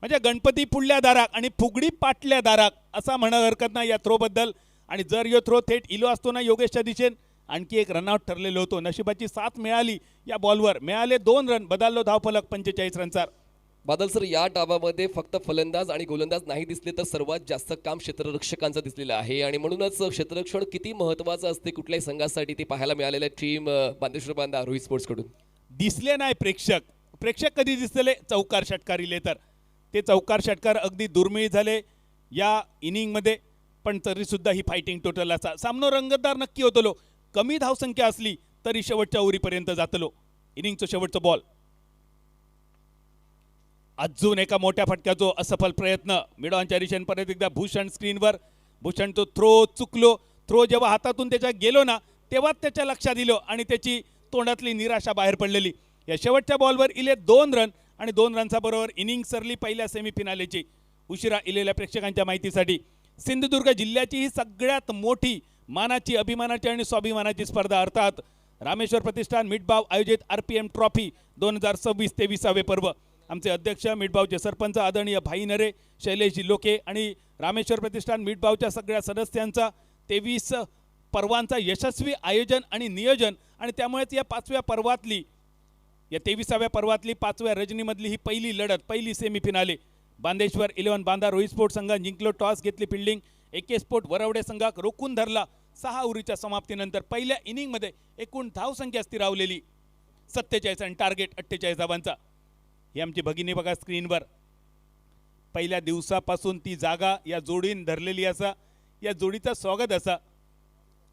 म्हणजे गणपती पुढल्या दाराक आणि फुगडी पाटल्या दाराक असा म्हणा हरकत नाही या थ्रोबद्दल. आणि जर यो थ्रो थेट इलो असतो ना योगेशच्या दिशेन, आणखी एक रनआउट ठरलेलो होतो. नशिबाची साथ मिळाली या बॉलवर, मिळाले 2 रन, बदललो धावफलक 45 रनचार. बादल सर, या डावामध्ये फक्त फलंदाज आणि गोलंदाज नाही दिसले तर सर्वात जास्त काम क्षेत्ररक्षकांचं दिसलेलं आहे आणि म्हणूनच क्षेत्ररक्षण किती महत्त्वाचं असते कुठल्याही संघासाठी ते पाहायला मिळालेलं आहे टीम बांदेश्वर बांधा रोहित स्पोर्ट्स कडून. दिसले नाही प्रेक्षक कधी दिसले चौकार षटकार इले तर ते चौकार षटकार अगदी दुर्मिळ झाले या इनिंगमध्ये, पण तरी सुद्धा ही फायटिंग टोटल असा सामनो रंगतदार नक्की होतलो. कमी धावसंख्या असली तरी शेवटच्या ओव्हरीपर्यंत जातलो. इनिंगचं शेवटचं बॉल, अजून एका मोठ्या फटक्याचो असफल प्रयत्न. मिडॉनच्या दिशेने परत एकदा भूषण स्क्रीनवर. भूषण तो थ्रो चुकलो. थ्रो जेव्हा हातातून त्याच्या गेलो ना तेव्हाच त्याच्या लक्षात दिलं आणि त्याची तोंडातली निराशा बाहेर पडलेली. या शेवटच्या बॉलवर इले 2 रन आणि 2 रनचा बरोबर इनिंग सरली पहिल्या सेमीफिनालेची. उशिरा इलेल्या प्रेक्षकांच्या माहितीसाठी सिंधुदुर्ग जिल्ह्याची ही सगळ्यात मोठी मानाची, अभिमानाची आणि स्वाभिमानाची स्पर्धा, अर्थात रामेश्वर प्रतिष्ठान मिठबाव आयोजित RPM ट्रॉफी 2026-23 पर्व. आमचे अध्यक्ष मिठबावचे सरपंच आदरणीय भाई नरे, शैलेशजी लोके आणि रामेश्वर प्रतिष्ठान मिठबावच्या सगळ्या सदस्यांचा 23 पर्वांचा यशस्वी आयोजन आणि नियोजन, आणि त्यामुळेच या 5व्या पर्वातली, या 23व्या पर्वातली 5व्या रजनीमधली ही पहिली लढत, पहिली सेमीफिनाले. बांदेश्वर 11 बांधा रोहित स्पोर्ट्स संघाने जिंकलो. टॉस घेतली फिल्डिंग. AK स्पोर्ट वरवडे संघाक रोखून धरला. 6 ओव्हरीच्या समाप्तीनंतर पहिल्या इनिंगमध्ये एकूण धावसंख्या स्थिरावलेली 47 आणि टार्गेट 48 धावांचा. ही आमची भगिनी बघा स्क्रीनवर. पहिल्या दिवसापासून ती जागा या जोडीन धरलेली असा, या जोडीचं स्वागत असा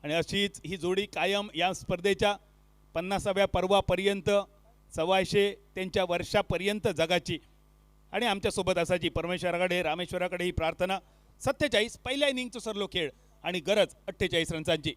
आणि अशीच ही जोडी कायम या स्पर्धेच्या 50व्या पर्वापर्यंत 125 त्यांच्या वर्षापर्यंत जगाची आणि आमच्यासोबत असाची. परमेश्वराकडे रामेश्वराकडे ही प्रार्थना. 47 पहिल्या इनिंगचा सरलो खेळ आणि गरज 48 रन्सांची.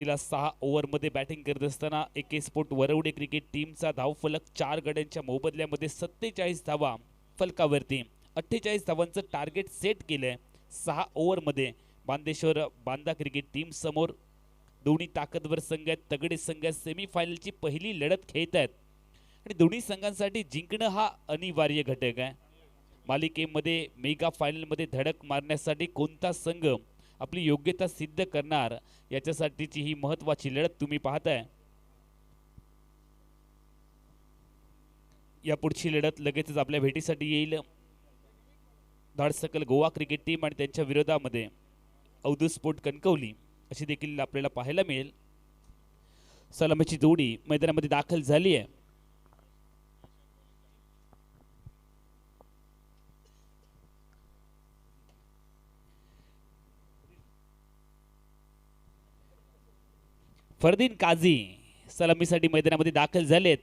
तिला 6 ओव्हरमध्ये बॅटिंग करत असताना AK स्पोर्ट वरवडे क्रिकेट टीमचा धावफलक 4 गड्यांच्या मोबदल्यामध्ये 47 धावा फलकावरती. 48 धावांचं टार्गेट सेट केलंय 6 ओव्हरमध्ये बांदेश्वर बांदा क्रिकेट टीम समोर. दोन्ही ताकदवर संघ आहेत, तगडे संघ आहेत, सेमीफायनलची पहिली लढत खेळत आहेत आणि दोन्ही संघांसाठी जिंकणं हा अनिवार्य घटक आहे. मालिकेमध्ये मेगा फायनलमध्ये धडक मारण्यासाठी कोणता संघ आपली योग्यता सिद्ध करणार याच्यासाठीची ही महत्त्वाची लढत तुम्ही पाहताय. या पुढची लढत लगेचच आपल्या भेटीसाठी येईल. धाडसकल गोवा क्रिकेट टीम आणि त्यांच्या विरोधामध्ये अवधूत स्पोर्ट कणकवली अशी देखील आपल्याला पाहायला मिळेल. सलामीची जोडी मैदानामध्ये दाखल झाली आहे. फरदीन काझी सलामीसाठी मैदानामध्ये दाखल झालेत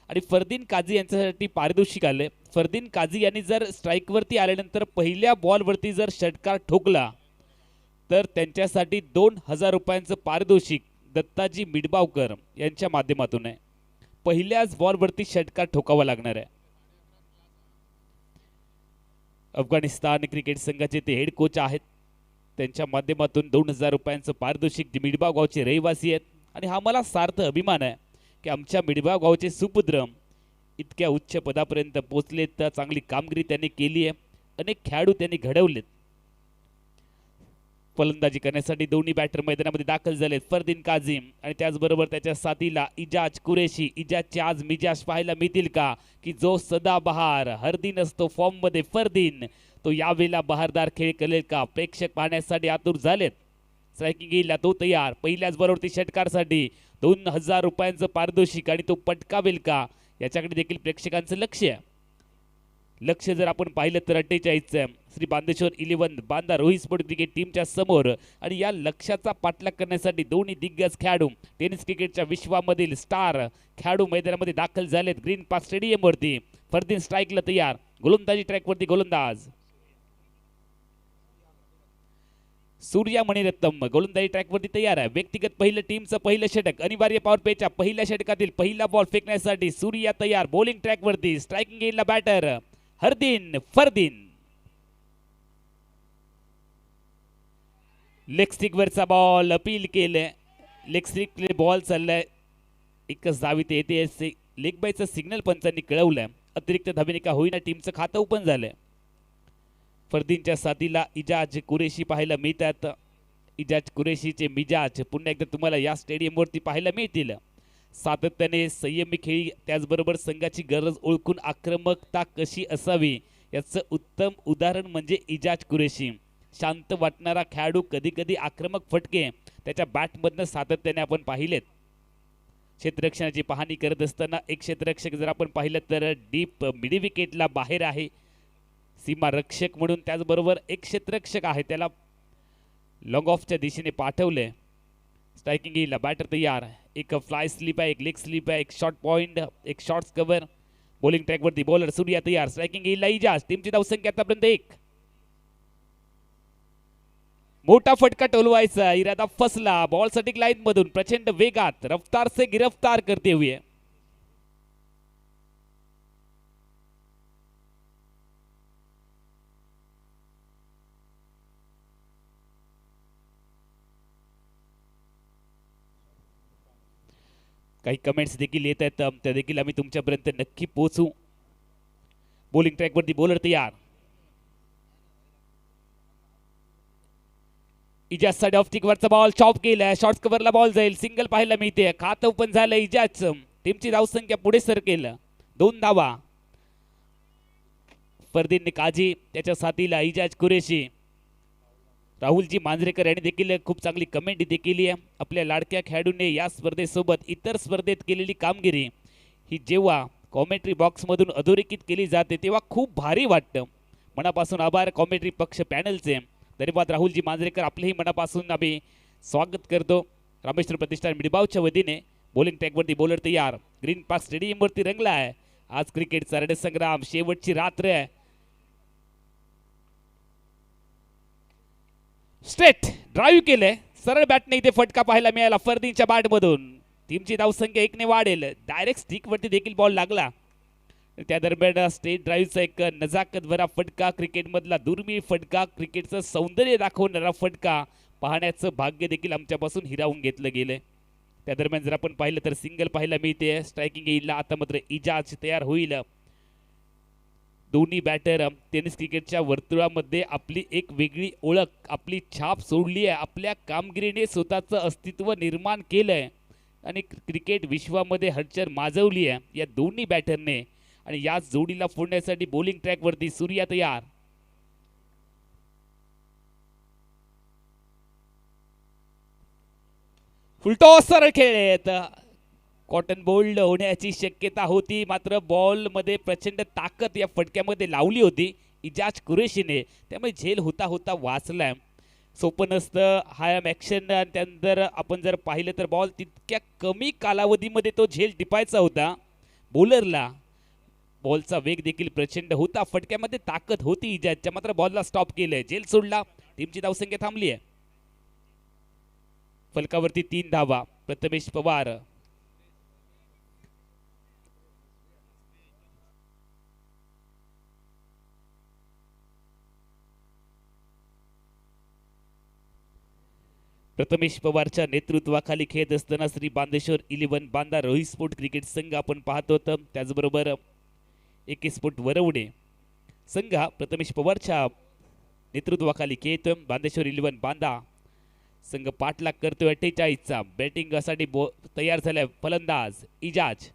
आणि फरदीन काझी यांच्यासाठी पारितोषिक आले. फरदीन काझी यांनी जर स्ट्राईकवरती आल्यानंतर पहिल्या बॉलवरती जर षटकार ठोकला तर त्यांच्यासाठी 2000 रुपयांचं पारितोषिक दत्ताजी मिडबावकर यांच्या माध्यमातून आहे. पहिल्याच बॉलवरती षटकार ठोकावा लागणार आहे. अफगाणिस्तान क्रिकेट संघाचे ते हेड कोच आहेत. त्यांच्या माध्यमातून 2000 रुपयांचं पारितोषिक जे मिडबाव गावचे रहिवासी आहेत आणि हा मला सार्थ अभिमान आहे की आमच्या मिडबाव गावचे सुपुत्र इतक्या उच्च पदापर्यंत पोहोचलेत. तर चांगली कामगिरी त्यांनी केली आहे. अनेक खेळाडू त्यांनी घडवलेत. फलंदाजी करण्यासाठी दोन्ही बॅटर मैदानामध्ये दाखल झालेत. फरदीन काझी आणि त्याचबरोबर त्याच्या साथीला इजाज कुरेशी. इजाजचे आज मिजाज पाहायला मिळतील का की जो सदाबहार हरदीन असतो फॉर्ममध्ये फरदीन तो यावेळेला बहारदार खेळ करेल का? प्रेक्षक पाहण्यासाठी आतुर झालेत. स्ट्रायकिंग येईल तो तयार. पहिल्याच बरोबर षटकारसाठी 2000 रुपयांचं पारितोषिक आणि तो पटकावेल का याच्याकडे देखील प्रेक्षकांचं लक्ष आहे. लक्ष जर आपण पाहिलं तर 48 श्री बांदेश्वर 11 बांदा रोहित स्पोर्ट क्रिकेट टीमच्या समोर आणि या लक्ष्याचा पाठलाग करण्यासाठी दोन्ही दिग्गज खेळाडू टेनिस क्रिकेटच्या विश्वामधील स्टार खेळाडू मैदानामध्ये दाखल झालेत. ग्रीन पार्क स्टेडियमवरती फरदीन स्ट्राईकला तयार. गोलंदाजी ट्रॅकवरती गोलंदाज सूर्या मणिरत्नम गोलंदाजी ट्रॅकवरती तयार आहे. व्यक्तिगत पहिलं टीमचं पहिलं षटक अनिवार्य पॉवर प्लेच्या पहिल्या षटकातील पहिला बॉल फेकण्यासाठी सूर्या तयार. बॉलिंग ट्रॅकवरती स्ट्रायकिंग गेला बॅटर हरदीन फरदीन. लेग स्टिकवरचा बॉल अपील केलंय. लेग स्टिक बॉल चाललाय. एकच धावी ते येते. लेग बायचं सिग्नल पंचांनी कळवलंय. अतिरिक्त धावेने का होईना टीमचं खातं ओपन झालंय. फरदीनच्या साथीला इजाज कुरेशी पाहायला मिळतात. इजाज कुरेशीचे मिजाज पुन्हा एकदा तुम्हाला या स्टेडियमवरती पाहायला मिळतील. सातत्याने संयमी खेळी त्याचबरोबर संघाची गरज ओळखून आक्रमकता कशी असावी याचं उत्तम उदाहरण म्हणजे इजाज कुरेशी. शांत वाटणारा खेळाडू कधी कधी आक्रमक फटके त्याच्या बॅटमधनं सातत्याने आपण पाहिलेत. क्षेत्ररक्षणाची पाहणी करत असताना एक क्षेत्ररक्षक जर आपण पाहिलं तर डीप मिडी विकेटला बाहेर आहे सीमा रक्षक म्हणून. त्याचबरोबर एक क्षेत्ररक्षक आहे त्याला लॉंग ऑफच्या दिशेने पाठवले. स्ट्रायकिंग येईल बॅटर तयार. एक फ्लाय स्लिप आहे, एक लेग स्लिप आहे, एक शॉर्ट पॉइंट, एक शॉर्ट्स कव्हर. बॉलिंग ट्रॅकवरती बॉलर सूर्या तयार. स्ट्रायकिंग येईल इजाज. टीमची धावसंख्या आतापर्यंत 1. मोठा फटका टोलवायचा इरादा फसला. बॉल सटिक लाईन मधून प्रचंड वेगात रफ्तार से गिरफ्तार करते हुए काही कमेंट्स देखील येत आहेत त्या देखील आम्ही तुमच्यापर्यंत नक्की पोहोचू. बॉलिंग ट्रॅकवरती बॉलर तयार. इजाजसाठी ऑफ स्टिकवरचा बॉल चॉप केलाय. शॉर्ट कव्हरला बॉल जाईल. सिंगल पाहायला मिळते. खातं ओपन झालं इजाजचं. टीमची धावसंख्या पुढे सरकेल 2 धावा. फरदीन काझी त्याच्या साथीला इजाज कुरेशी. राहुलजी मांजरेकर यांनी देखील खूप चांगली कमेंट इथे केली आहे. आपल्या लाडक्या खेळाडूंनी या स्पर्धेसोबत इतर स्पर्धेत केलेली कामगिरी ही जेव्हा कॉमेंट्री बॉक्समधून अधोरेखित केली जाते तेव्हा खूप भारी वाटतं. मनापासून आभार कॉमेंट्री पक्ष पॅनलचे. धन्यवाद राहुलजी मांजरेकर. आपलेही मनापासून आम्ही स्वागत करतो. रामेश्वर प्रतिष्ठान मिडबावच्या वतीने बॉलिंग ट्रॅकवरती बॉलर तयार. ग्रीन पार्क स्टेडियमवरती रंगला आहे आज क्रिकेटचा रणसंग्राम. शेवटची रात्र आहे. स्ट्रेट ड्राईव्ह केलंय. सरळ बॅटने इथे फटका पाहायला मिळाला फरदीनच्या बॅटमधून. टीमची धावसंख्या 1 ने वाढेल. डायरेक्ट स्टिकवरती देखील बॉल लागला. त्या दरम्यान स्टेट ड्राईव्हचा एक नजाकत भरा फटका, क्रिकेटमधला दुर्मिळ फटका, क्रिकेटचं सौंदर्य दाखवणारा फटका पाहण्याचं भाग्य देखील आमच्यापासून हिरावून घेतलं गेलंय. त्या दरम्यान जर आपण पाहिलं तर सिंगल पाहायला मिळते स्ट्रायकिंग येईला. आता मात्र इजाज तयार होईल. दोन्ही बॅटर टेनिस क्रिकेटच्या वर्तुळामध्ये आपली एक वेगळी ओळख, आपली छाप सोडली आहे. आपल्या कामगिरीने स्वतःचं अस्तित्व निर्माण केलंय आणि क्रिकेट विश्वामध्ये हलचल माजवली आहे या दोन्ही बॅटरने. आणि याच जोडीला फोडण्यासाठी बॉलिंग ट्रॅकवरती सूर्या तयार. फुलटॉस सरळ खेळत कॉटन बोल्ड होण्याची शक्यता होती, मात्र बॉलमध्ये प्रचंड ताकद या फटक्यामध्ये लावली होती इजाज कुरेशीने, त्यामुळे झेल होता होता वाचलाय. सोपं नसतं हाय ॲक्शन. त्यानंतर आपण जर पाहिलं तर बॉल तितक्या कमी कालावधीमध्ये तो झेल टिपायचा होता बॉलरला. बॉलचा वेग देखील प्रचंड होता, फटक्यामध्ये ताकद होती इजाजच्या, मात्र बॉलला स्टॉप केलंय, झेल सोडला. टीमची धावसंख्या थांबली आहे. फलकावरती 3 धावा. प्रथमेश पवार प्रथमेश पवारच्या नेतृत्वाखाली खेळत असताना श्री बांदेश्वर 11 बांदा रोहित स्पोर्ट क्रिकेट संघ आपण पाहत होतो. त्याचबरोबर AK स्पोर्ट वरवडे संघ प्रथमेश पवारच्या नेतृत्वाखाली खेळतोय. बांदेश्वर 11 बांदा संघ पाठलाग करतोय 48चा. बॅटिंगसाठी तयार झालाय फलंदाज इजाज.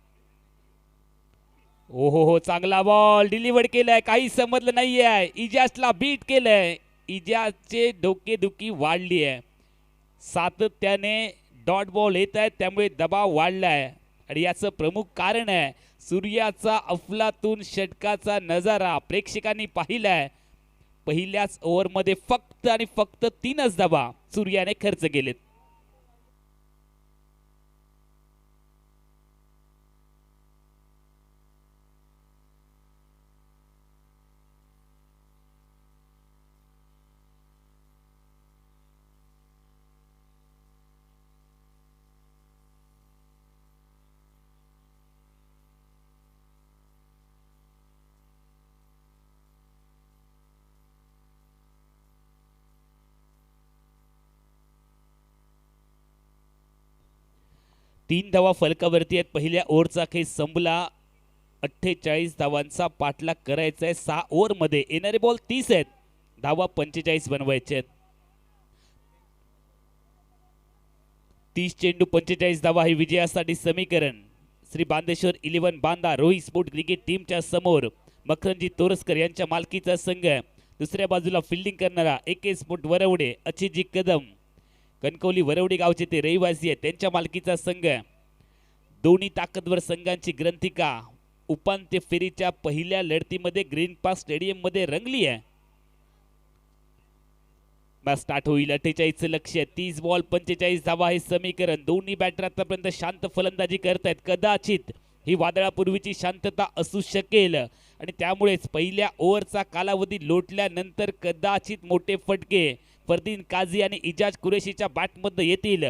हो चांगला बॉल डिलिव्हर केलाय, काही समजलं नाहीये. इजाजला बीट केलंय. इजाजचे डोकेदुखी वाढली आहे. सातत्याने डॉट बॉल येत आहेत, त्यामुळे दबाव वाढलाय आणि याचं प्रमुख कारण आहे सूर्याचा अफलातून षटकाचा नजारा प्रेक्षकांनी पाहिलाय. पहिल्याच ओव्हरमध्ये फक्त आणि फक्त 3च धावा सूर्याने खर्च केलेत. तीन धावा फलकावरती आहेत. पहिल्या ओव्हरचा खेळ संपला. 48 धावांचा पाठलाग करायचा आहे 6 ओव्हरमध्ये. येणारे बॉल 30 आहेत, धावा 45 बनवायचे आहेत. 30 चेंडू 45 धावा हे विजयासाठी समीकरण. श्री बांदेश्वर 11 बांदा रोहित स्पोर्ट क्रिकेट टीमच्या समोर मकरंजी तोरसकर यांच्या मालकीचा संघ. दुसऱ्या बाजूला फिल्डिंग करणारा AK स्पोर्ट वरवडे अचितजी कदम, कणकवली वरवडी गावचे ते रहिवासी आहेत, त्यांच्या मालकीचा संघ. दोन्ही ताकदवर संघांची ग्रंथिका उपांत्य फेरीच्या पहिल्या लढतीमध्ये ग्रीन पार्क स्टेडियम मध्ये रंगली आहे. मॅच स्टार्ट होईल. 48 लक्ष्य, 30 बॉल 45 धावा हे समीकरण. दोन्ही बॅटर आतापर्यंत शांत फलंदाजी करतायत. कदाचित ही वादळापूर्वीची शांतता असू शकेल आणि त्यामुळेच पहिल्या ओव्हरचा कालावधी लोटल्यानंतर कदाचित मोठे फटके फरदीन काझी आणि इजाज कुरेशीच्या बॅटमध्ये येतील,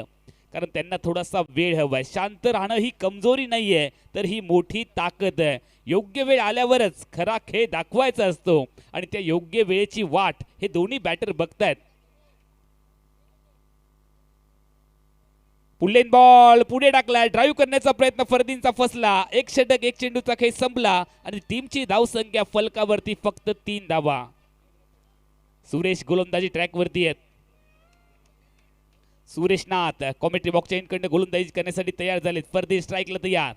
कारण त्यांना थोडासा वेळ हवाय. शांत राहणं ही कमजोरी नाहीये, तर ही मोठी ताकद आहे. योग्य वेळ आल्यावरच खरा खेळ दाखवायचा असतो आणि त्या योग्य वेळेची वाट हे दोन्ही बॅटर बघतायत. पुल्लेन बॉल पुढे टाकलाय, ड्राईव्ह करण्याचा प्रयत्न फरदीनचा फसला. 1 षटक 1 चेंडूचा खेळ संपला आणि टीमची धावसंख्या फलकावरती फक्त 3 धावा. सुरेश गोलंदाजी ट्रॅकवरती आहेत. सुरेश नाथ कॉमेंट्री बॉक्सच्या इनकडनं गोलंदाजी करण्यासाठी तयार झालेत. फरदीन स्ट्राईकला तयार.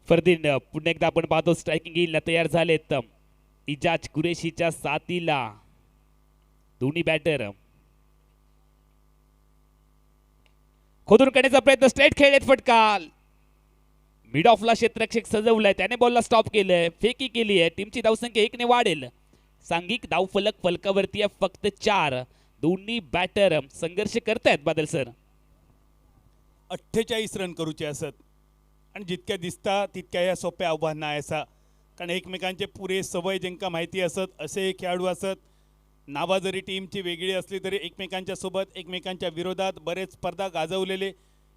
फरदीन पुन्हा एकदा आपण पाहतो स्ट्रायकिंग येईल तयार झालेत. इजाज कुरेशीच्या साथीला दोन्ही बॅटर खोदून काढण्याचा प्रयत्न, स्ट्रेट खेळलेत. फटका मिड ऑफला क्षेत्ररक्षक सजवलाय, त्याने बॉलला स्टॉप केलंय, फेकी केली आहे. टीमची धावसंख्या 1 ने वाढेल. सांघिक धावफलक फलकावरती आहे फक्त 4. दोन्ही बॅटर संघर्ष करतायत बादल सर. 48 रन करूचे असत आणि जितक्या दिसता तितक्या या सोप्या आव्हान नाही असा कारण एकमेकांचे पुरे सवय ज्यांका माहिती असत असे खेळाडू असत. नावं जरी टीमची वेगळी असली तरी एकमेकांच्या सोबत एकमेकांच्या विरोधात बरेच स्पर्धा गाजवलेले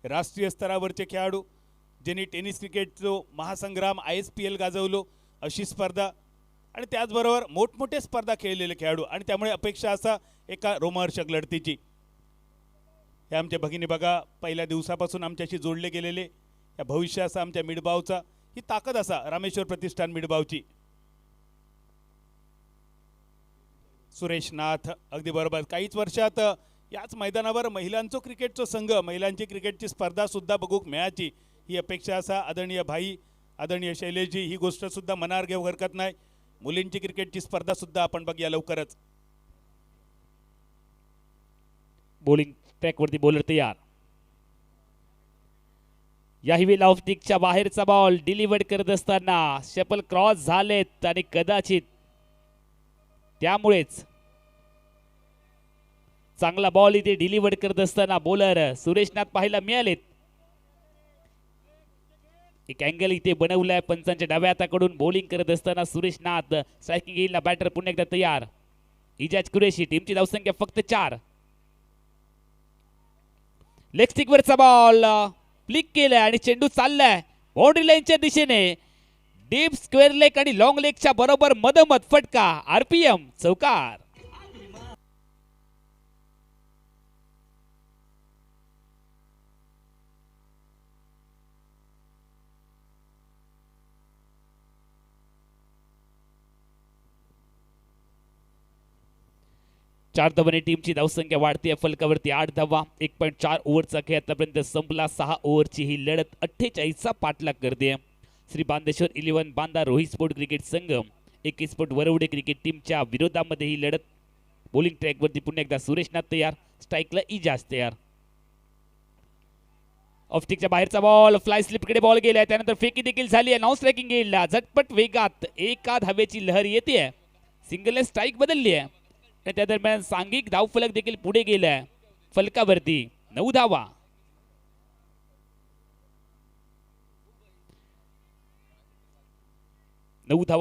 राष्ट्रीय स्तरावरचे खेळाडू, ज्यांनी टेनिस क्रिकेटचो महासंग्राम ISPL गाजवलो अशी स्पर्धा, आणि त्याचबरोबर मोठमोठे स्पर्धा खेळलेले खेळाडू, आणि त्यामुळे अपेक्षा असा एका रोमहर्षक लढतीची. हे आमचे भगिनी बघा पहिल्या दिवसापासून आमच्याशी जोडले गेलेले, या भविष्य असा आमच्या मिडबावचा, ही ताकद असा रामेश्वर प्रतिष्ठान मिडबावची. सुरेश नाथ अगदी बरोबर. काहीच वर्षात याच मैदानावर महिलांचो क्रिकेटचो संघ, महिलांची क्रिकेटची स्पर्धा सुद्धा बघूक मिळाची ही अपेक्षा असा. आदरणीय भाई, आदरणीय शैलेशजी, ही गोष्ट सुद्धा मनावर घेऊ हरकत नाही. मुलींची क्रिकेटची स्पर्धा सुद्धा आपण बघूया लवकरच. बॉलिंग ट्रॅकवरती बॉलर तयार. याही ऑफ स्टिकच्या बाहेरचा बॉल डिलिव्हर्ड करत असताना शपल क्रॉस झालेत आणि कदाचित त्यामुळेच चांगला बॉल इथे डिलिव्हर्ड करत असताना बॉलर सुरेशनाथ पाहायला मिळालेत. एक अँगल इथे बनवलाय पंचांच्या डाव्या हाताकडून. बॉलिंग करत असताना सुरेशनाथ, स्ट्रायकिंग येईल बॅटर पुन्हा एकदा तयार. इजाज कुरेशी, टीमची धावसंख्या फक्त 4. लेग स्टिक वरचा बॉल फ्लिक केलाय आणि चेंडू चाललाय बाउंड्री लाईनच्या दिशेने. डीप स्क्वेअर लेग आणि लॉंग लेगच्या बरोबर मधोमध फटका. RPM चौकार. चार धावांनी टीमची धावसंख्या वाढते. फलकावरती 8 धावा. 1.4 ओव्हरचा खेळ आतापर्यंत संपला. 6 ओव्हरची ही लढत 48चा पाठलाग करते. श्री बांदेश्वर 11 बांदा रोहित स्पोर्ट क्रिकेट संघ 21 स्पोर्ट वरवडे क्रिकेट टीमच्या विरोधामध्ये ही लढत. बॉलिंग ट्रॅकवरती पुन्हा एकदा सुरेशनाथ तयार. स्ट्राईकला इजाज तयार. ऑफस्टिकच्या बाहेरचा बॉल फ्लाय स्लिपकडे बॉल गेलाय. त्यानंतर फेकी देखील झाली आहे. नॉन स्ट्रायकिंग गेला. झटपट वेगात एका धावेची लहर येते. सिंगल स्ट्राईक बदलली आहे. त्या दरम्यान सांघिक धावफलक देखील पुढे गेलाय. फलकावरती 9 धावा.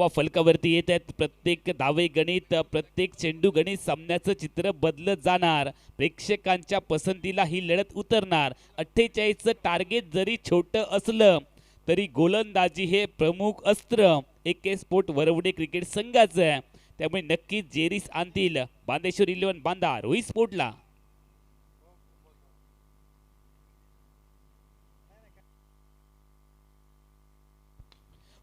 फलकावरती येत आहेत. प्रत्येक धावे गणित, प्रत्येक चेंडू गणित सामन्याचं चित्र बदलत जाणार. प्रेक्षकांच्या पसंतीला ही लढत उतरणार. 48चं टार्गेट जरी छोटं असलं तरी गोलंदाजी हे प्रमुख अस्त्र AK स्पोर्ट वरवडे क्रिकेट संघाचं आहे. त्यामुळे नक्कीच जेरीस आणतील बांदेश्वर 11 बांदा रोहित स्पोर्टला.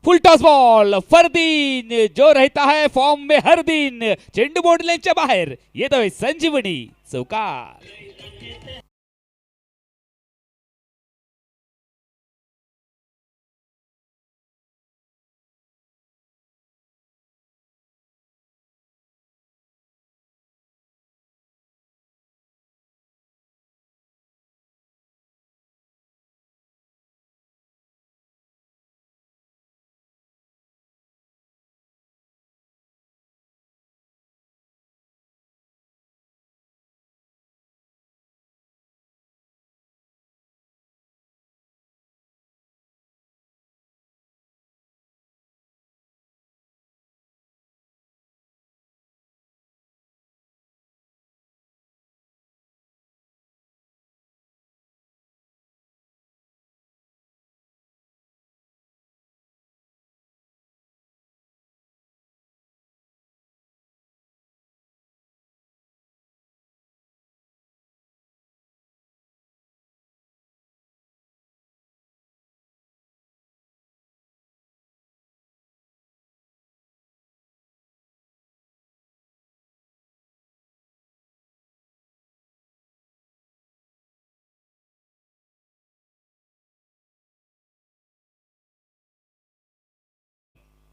Full toss ball. फरदीन जो रहता है फॉर्म में हर दिन. चेंडू बाउंड्री लाईनच्या बाहेर येतोय. संजीवनी चौकार.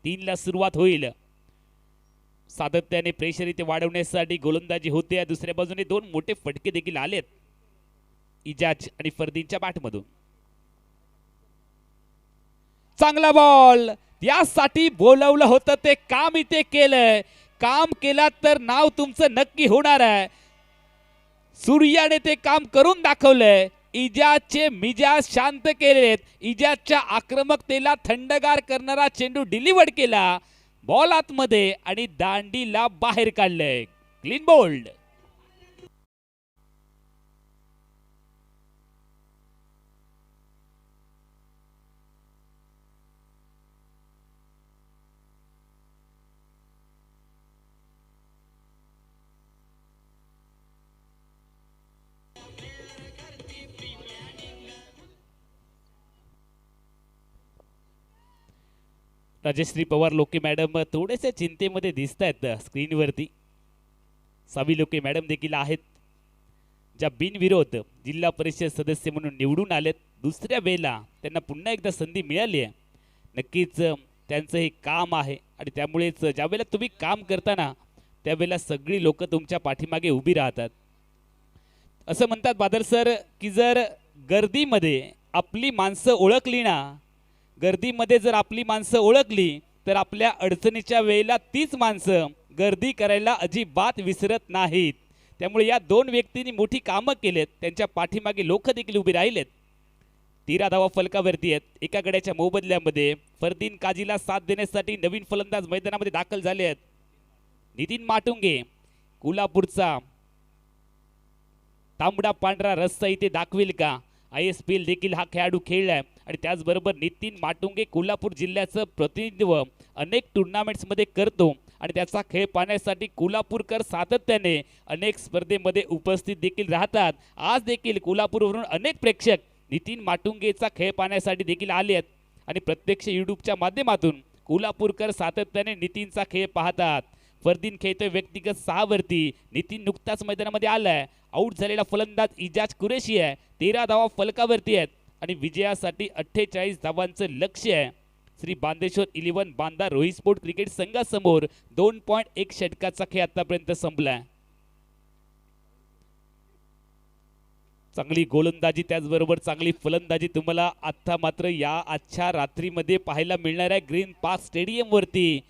तीनला सुरुवात होईल. सातत्याने प्रेशर इथे वाढवण्यासाठी गोलंदाजी होते. दुसऱ्या बाजूने 2 मोठे फटके देखील आलेत इजाज आणि फरदीनच्या बॅटमधून. चांगला बॉल. यासाठी बोलवलं होतं ते काम इथे केलंय. काम केला तर नाव तुमचं नक्की होणार आहे. सूर्याने ते काम करून दाखवलंय. इजाजचे मिजाज शांत केलेत. इजाजच्या आक्रमकतेला थंडगार करणारा चेंडू डिलिव्हर्ड केला बॉल आतमध्ये आणि दांडीला बाहेर काढलंय. Clean bowled. राजश्री पवार लोके मॅडम थोडेसे चिंतेमध्ये दिसत आहेत स्क्रीनवरती. सावी लोके मॅडम देखील आहेत, ज्या बिनविरोध जिल्हा परिषद सदस्य म्हणून निवडून आलेत. दुसऱ्या वेळेला त्यांना पुन्हा एकदा संधी मिळाली आहे. नक्कीच त्यांचं हे काम आहे आणि त्यामुळेच ज्या वेळेला तुम्ही काम करताना त्यावेळेला सगळी लोक तुमच्या पाठीमागे उभी राहतात. असं म्हणतात बादल सर की जर गर्दीमध्ये आपली माणसं ओळखली ना, गर्दीमध्ये जर आपली माणसं ओळखली तर आपल्या अडचणीच्या वेळेला तीच माणसं गर्दी करायला अजिबात विसरत नाहीत. त्यामुळे या दोन व्यक्तींनी मोठी कामं केलेत, त्यांच्या पाठीमागे लोक देखील उभी राहिलेत. 13 धावा फलकावरती आहेत. एका गड्याच्या मोबदल्यामध्ये फरदीन काजीला साथ देण्यासाठी नवीन फलंदाज मैदानामध्ये दाखल झाले आहेत. नितीन माटुंगे कोल्हापूरचा तांबडा पांढरा रस्सा इथे दाखवेल का? ISPL देखील हा खेळाडू खेळलाय आणि त्याचबरोबर नितीन माटुंगे कोल्हापूर जिल्ह्याचं प्रतिनिधित्व अनेक टुर्नामेंट्समध्ये करतो आणि त्याचा खेळ पाहण्यासाठी कोल्हापूरकर सातत्याने अनेक स्पर्धेमध्ये उपस्थित देखील राहतात. आज देखील कोल्हापूरवरून अनेक प्रेक्षक नितीन माटुंगेचा खेळ पाहण्यासाठी देखील आले आहेत आणि प्रत्यक्ष यूट्यूबच्या माध्यमातून कोल्हापूरकर सातत्याने नितीनचा खेळ पाहतात. फरदीन खेळतोय व्यक्तिगत 6 वरती. नितीन नुकताच मैदानामध्ये आलाय. आऊट झालेला फलंदाज इजाज कुरेशी आहे. 13 धावा फलकावरती आहेत आणि विजयासाठी 48 धावांचं लक्ष्य आहे. श्री बांदेश्वर 11 बांदा रोहित स्पोर्ट क्रिकेट संघासमोर 2.1 षटकाचा खेळ आतापर्यंत संपलाय. चांगली गोलंदाजी त्याचबरोबर चांगली फलंदाजी तुम्हाला आता मात्र या आजच्या रात्रीमध्ये पाहायला मिळणार आहे ग्रीन पार्क स्टेडियम वरती.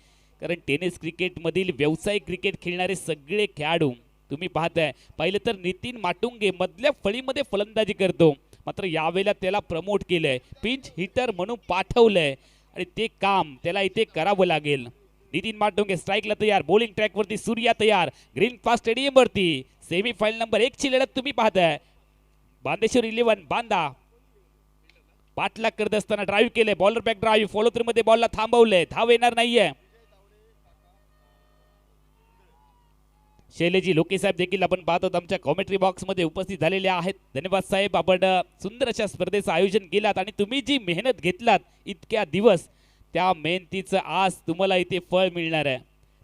कारण टेनिस क्रिकेटमधील व्यावसायिक क्रिकेट खेळणारे सगळे खेळाडू तुम्ही पाहताय. पाहिलं तर नितीन माटुंगे मधल्या फळीमध्ये फलंदाजी करतो, मात्र यावेळेला त्याला प्रमोट केलंय, पिंच हिटर म्हणून पाठवलंय आणि ते काम त्याला इथे करावं लागेल. नितीन माटुंगे स्ट्राईकला तयार. बॉलिंग ट्रॅकवरती सूर्या तयार. ग्रीन पार्क स्टेडियम वरती सेमीफायनल नंबर 1 ची लढत तुम्ही पाहताय. बांदेश्वर 11 बांदा पाठलाग करत असताना ड्राईव्ह केलंय. Bowler back drive. Follow through मध्ये बॉलला थांबवलंय. धाव येणार नाहीये. शैलेजी लोके साहेब देखील आपण पाहतो आमच्या कॉमेंट्री बॉक्स मध्ये उपस्थित झालेले आहेत. धन्यवाद साहेब, आपण सुंदर अशा स्पर्धेचं आयोजन केलात आणि तुम्ही जी मेहनत घेतलात इतक्या दिवस, त्या मेहनतीचं आज तुम्हाला इथे फळ मिळणार आहे.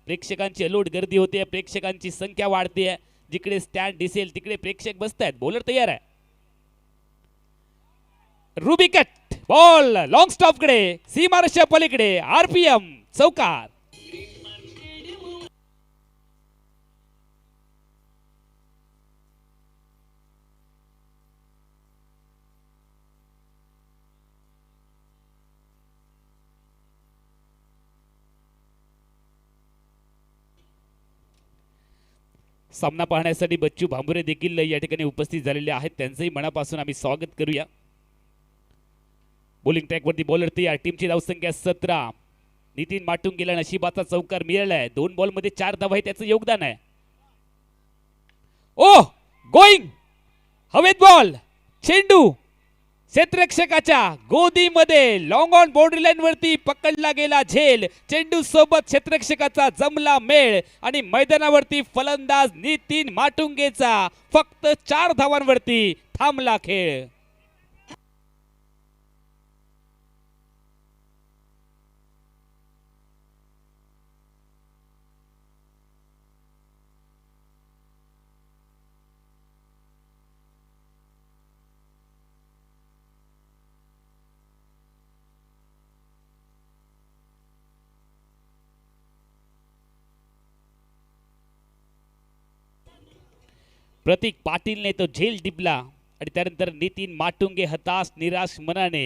प्रेक्षकांची अलोट गर्दी होते, प्रेक्षकांची संख्या वाढते. जिकडे स्टँड दिसेल तिकडे प्रेक्षक बसतायत. बॉलर तयार आहे. Ruby cut ball long stop कडे, सीमारेषा पलीकडे, RPM चौकार. सामना पाहण्यासाठी बच्चू भांबुरे देखील या ठिकाणी उपस्थित झालेले आहेत. त्यांचंही मनापासून आम्ही स्वागत करूया. बॉलिंग ट्रॅकवरती बॉलर तयार. टीमची धावसंख्या 17. नितीन माटुंगेला नशिबाचा चौकार मिळालाय. 2 बॉलमध्ये 4 धावा आहे त्याचं योगदान आहे. ओ गोईंग हवेत बॉल. चेंडू क्षेत्ररक्षकाच्या गोदीमध्ये लॉंग ऑन बाउंड्री लाईन वरती पकडला गेला झेल. चेंडू सोबत क्षेत्ररक्षकाचा जमला मेळ आणि मैदानावरती फलंदाज नितीन माटुंगेचा फक्त 4 धावांवरती थांबला खेळ. प्रतीक पाटीलने तो झेल टिपला आणि त्यानंतर नितीन माटुंगे हताश निराश मनाने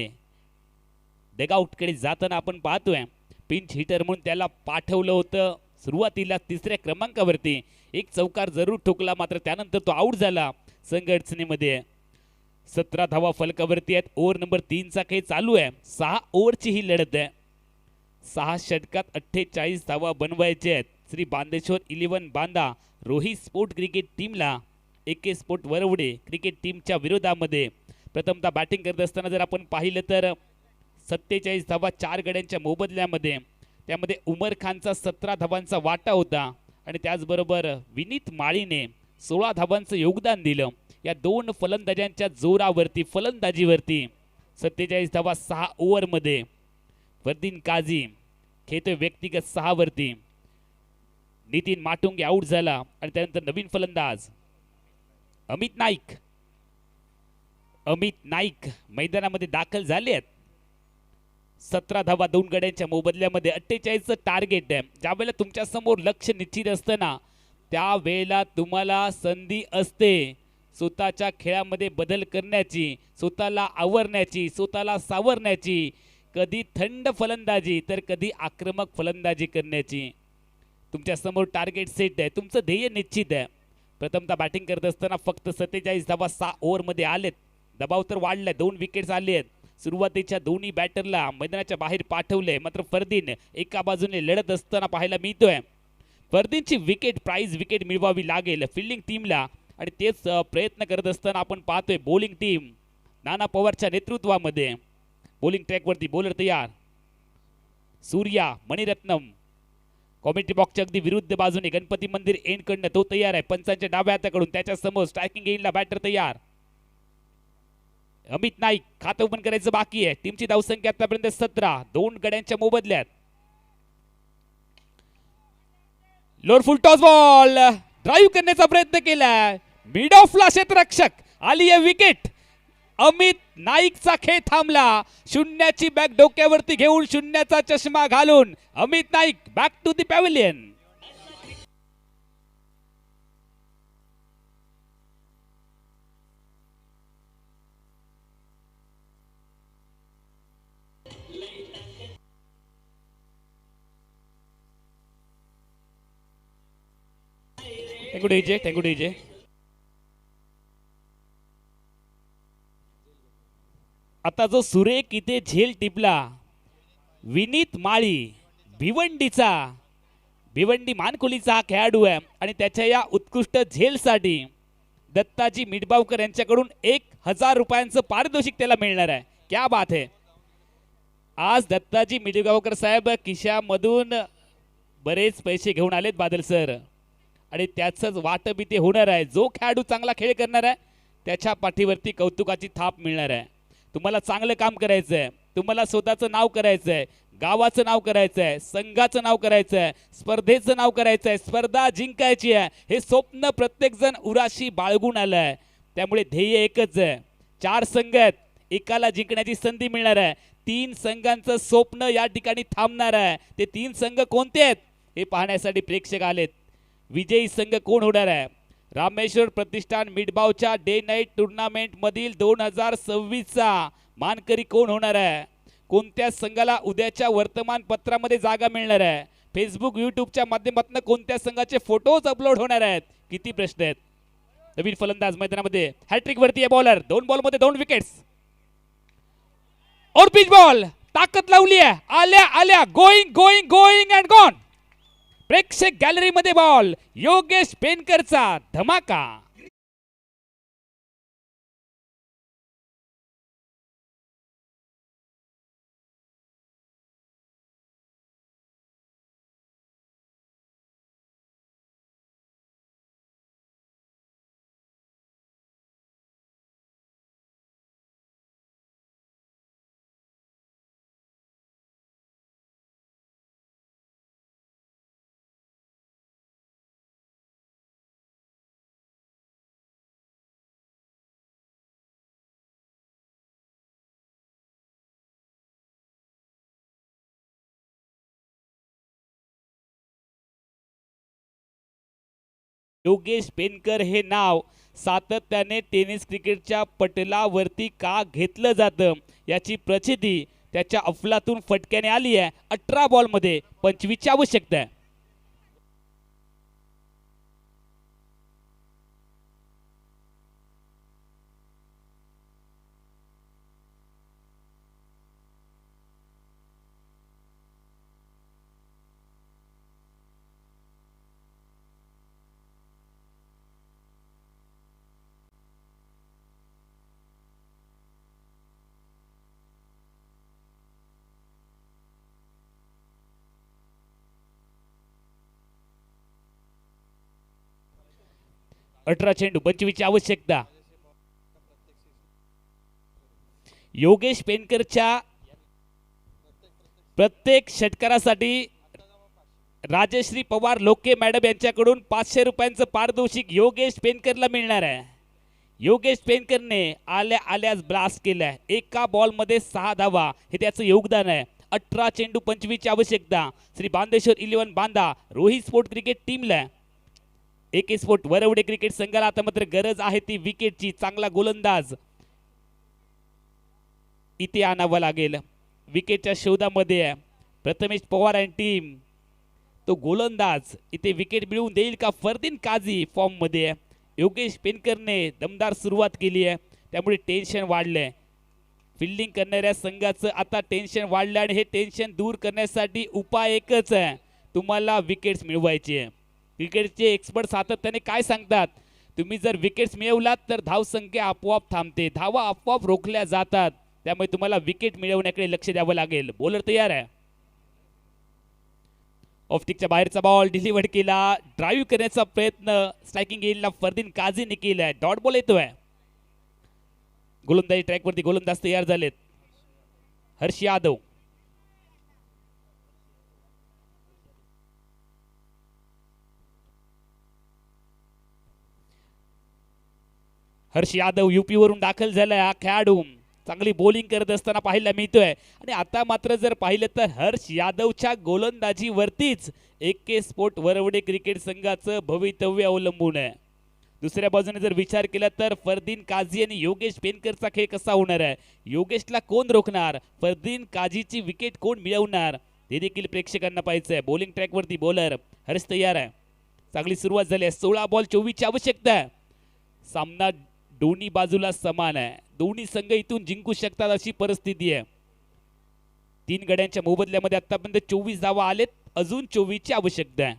डेगआउटकडे जाताना आपण पाहतोय. पिंच हिटर म्हणून त्याला पाठवलं होतं सुरुवातीला 3ऱ्या क्रमांकावरती. एक चौकार जरूर ठोकला, मात्र त्यानंतर तो आऊट झाला. संघ अडचणीमध्ये 17 धावा फलकावरती आहेत. ओव्हर नंबर 3चा खेळ चालू आहे. 6 ओव्हरची ही लढत आहे. 6 षटकात 48 धावा बनवायचे आहेत. श्री बांदेश्वर 11 बांदा रोहित स्पोर्ट क्रिकेट टीमला AK स्पोर्ट वरवडे क्रिकेट टीमच्या विरोधामध्ये प्रथमतः बॅटिंग करत असताना जर आपण पाहिलं तर 47 धावा 4 गड्यांच्या मोबदल्यामध्ये, त्यामध्ये उमर खानचा 17 धावांचा वाटा होता आणि त्याचबरोबर विनीत माळीने 16 धावांचं योगदान दिलं. या दोन फलंदाजांच्या जोरावरती फलंदाजीवरती 47 धावा 6 ओव्हरमध्ये फरदीन काझी खेळतोय व्यक्तिगत 6 वरती. नितीन माटुंगे आऊट झाला आणि त्यानंतर नवीन फलंदाज अमित नाईक मैदानामध्ये दाखल झाले आहेत. 17 धावा 2 गड्यांच्या मोबदल्यामध्ये 48चं टार्गेट आहे. ज्यावेळेला तुमच्या समोर लक्ष निश्चित असतं ना, त्यावेळेला तुम्हाला संधी असते स्वतःच्या खेळामध्ये बदल करण्याची, स्वतःला आवरण्याची, स्वतःला सावरण्याची, कधी थंड फलंदाजी तर कधी आक्रमक फलंदाजी करण्याची. तुमच्या समोर टार्गेट सेट आहे, तुमचं ध्येय निश्चित आहे. प्रथमतः बॅटिंग करत असताना फक्त 47 धावा 6 ओव्हरमध्ये आलेत. दबाव तर वाढलाय, 2 विकेट्स आले आहेत. सुरुवातीच्या दोन्ही बॅटरला मैदानाच्या बाहेर पाठवले, मात्र फरदीन एका बाजूने लढत असताना पाहायला मिळतोय. फरदीनची विकेट प्राइज विकेट मिळवावी लागेल फिल्डिंग टीमला आणि तेच प्रयत्न करत असताना आपण पाहतोय बॉलिंग टीम नाना पवारच्या नेतृत्वामध्ये. बॉलिंग ट्रॅकवरती बॉलर तयार, सूर्या मणिरत्नम. कॉमेंट्री बॉक्सच्या अगदी विरुद्ध बाजूने गणपती मंदिर एंडकडनं तो तयार आहे पंचांच्या डाव्या हाताकडून. त्याच्या समोर स्ट्रायकिंग एंडला बॅटर तयार अमित नाईक. खातं ओपन करायचं बाकी आहे. टीमची धावसंख्या आतापर्यंत 17, 2 गड्यांच्या मोबदल्यात. Lower full toss ball drive करण्याचा प्रयत्न केलाय, मिड ऑफला क्षेत्ररक्षक आली आहे विकेट. अमित नाईकचा खेळ थांबला. शून्याची बॅग डोक्यावरती घेऊन, शून्याचा चष्मा घालून Amit Naik back to the pavilion. Thank you DJ. आता जो सुरेख इथे झेल टिपला विनीत माळी भिवंडी मानकुलीचा हा खेळाडू आहे आणि त्याच्या या उत्कृष्ट झेलसाठी दत्ताजी मिडबावकर यांच्याकडून 1000 रुपयांचं पारितोषिक त्याला मिळणार आहे. क्या बात है. आज दत्ताजी मिडबावकर साहेब खिशामधून बरेच पैसे घेऊन आलेत बादल सर आणि त्याचंच वाटप इथे होणार आहे. जो खेळाडू चांगला खेळ करणार आहे त्याच्या पाठीवरती कौतुकाची थाप मिळणार आहे. तुम्हाला चांगलं काम करायचं आहे, तुम्हाला स्वतःचं नाव करायचं आहे, गावाचं नाव करायचं आहे, संघाचं नाव करायचं आहे, स्पर्धेचं नाव करायचं आहे, स्पर्धा जिंकायची आहे, हे स्वप्न प्रत्येक जण उराशी बाळगून आलं आहे. त्यामुळे ध्येय एकच आहे. 4 संघ आहेत, एकाला जिंकण्याची संधी मिळणार आहे. 3 संघांचं स्वप्न या ठिकाणी थांबणार आहे. ते 3 संघ कोणते आहेत हे पाहण्यासाठी प्रेक्षक आलेत. विजयी संघ कोण होणार आहे? रामेश्वर प्रतिष्ठान मिडबावच्या डे नाईट टुर्नामेंट मधील 2026चा मानकरी कोण होणार आहे? कोणत्या संघाला उद्याच्या वर्तमानपत्रामध्ये जागा मिळणार आहे? फेसबुक यूट्यूबच्या माध्यमातून कोणत्या संघाचे फोटोज अपलोड होणार आहेत? किती प्रश्न आहेत. नवीन फलंदाज मैदानामध्ये हॅट्रिक वरती आहे. बॉलर 2 बॉलमध्ये 2 विकेट्स और पिच बॉल ताकद लावली आहे. आल्या गोइंग अँड गॉन. प्रेक्षक गॅलरीमध्ये बॉल योगेश पेनकरचा धमाका. योगेश पेनकर हे नाव सातत्याने टेनिस क्रिकेटच्या पटलावरती का घेतलं जातं याची प्रचिती त्याच्या अफलातून फटक्याने आली आहे. 18 बॉलमध्ये 25ची आवश्यकता आहे. 18 चेंडू 25 ची आवश्यकता. योगेश पेनकरच्या प्रत्येक षटकारासाठी राजश्री पवार लोके मॅडम यांच्याकडून 500 रुपयांचं पारितोषिक योगेश पेनकरला मिळणार आहे. योगेश पेनकरने आल्या आल्याच ब्लास्ट केलाय. एका बॉलमध्ये 6 धावा हे त्याचं योगदान आहे. 18 चेंडू 25 ची आवश्यकता. श्री बांदेश्वर 11 बांदा रोहित स्पोर्ट क्रिकेट टीमला AK स्पोर्ट वरवडे क्रिकेट संघाला आता मात्र गरज आहे ती विकेटची. चांगला गोलंदाज इथे आणावा लागेल. विकेटच्या शोधामध्ये आहे प्रथमेश पवार आणि टीम. तो गोलंदाज इथे विकेट मिळवून देईल का? फरदीन काझी फॉर्म मध्ये आहे. योगेश पेनकरने दमदार सुरुवात केली आहे त्यामुळे टेन्शन वाढलंय. फिल्डिंग करणाऱ्या संघाचं आता टेन्शन वाढलं आणि हे टेन्शन दूर करण्यासाठी उपाय एकच आहे, तुम्हाला विकेट्स मिळवायचे आहे. क्रिकेटचे एक्सपर्ट सातत्याने काय सांगतात? तुम्ही जर विकेट्स मिळवलात तर धावसंख्या आपोआप थांबते, धावा आपोआप रोखल्या जातात. त्यामुळे तुम्हाला विकेट मिळवण्याकडे लक्ष द्यावं लागेल. बॉलर तयार आहे. ऑफस्टिकच्या बाहेरचा बॉल डिलिव्हर केला. ड्राईव्ह करण्याचा प्रयत्न स्ट्रायकिंग एजला फरदीन काझीने केलाय. डॉट बॉल येतोय. गोलंदाजी ट्रॅकवरती गोलंदाज तयार झालेत. हर्ष यादव, हर्ष यादव युपी वरून दाखल झालाय. हा खेळाडू चांगली बॉलिंग करत असताना पाहायला मिळतोय आणि आता मात्र जर पाहिलं तर Harsh यादवच्या गोलंदाजीवरतीच AK sport Varavade cricket संघाचं भवितव्य अवलंबून आहे. दुसऱ्या बाजूने जर विचार केला तर फरदीन काझी आणि योगेश पेनकरचा खेळ कसा होणार आहे? योगेशला कोण रोखणार? फरदीन काझीची विकेट कोण मिळवणार? हे देखील प्रेक्षकांना पाहायचं आहे. बॉलिंग ट्रॅकवरती बॉलर हर्ष तयार आहे. चांगली सुरुवात झाली आहे. 16 बॉल 24 ची आवश्यकता आहे. सामना दोन्ही बाजूला समान आहे. दोन्ही संघ इथून जिंकू शकतात अशी परिस्थिती आहे. 3 गड्यांच्या मोबदल्यामध्ये आतापर्यंत 24 धावा आलेत. अजून 24 ची आवश्यकता आहे.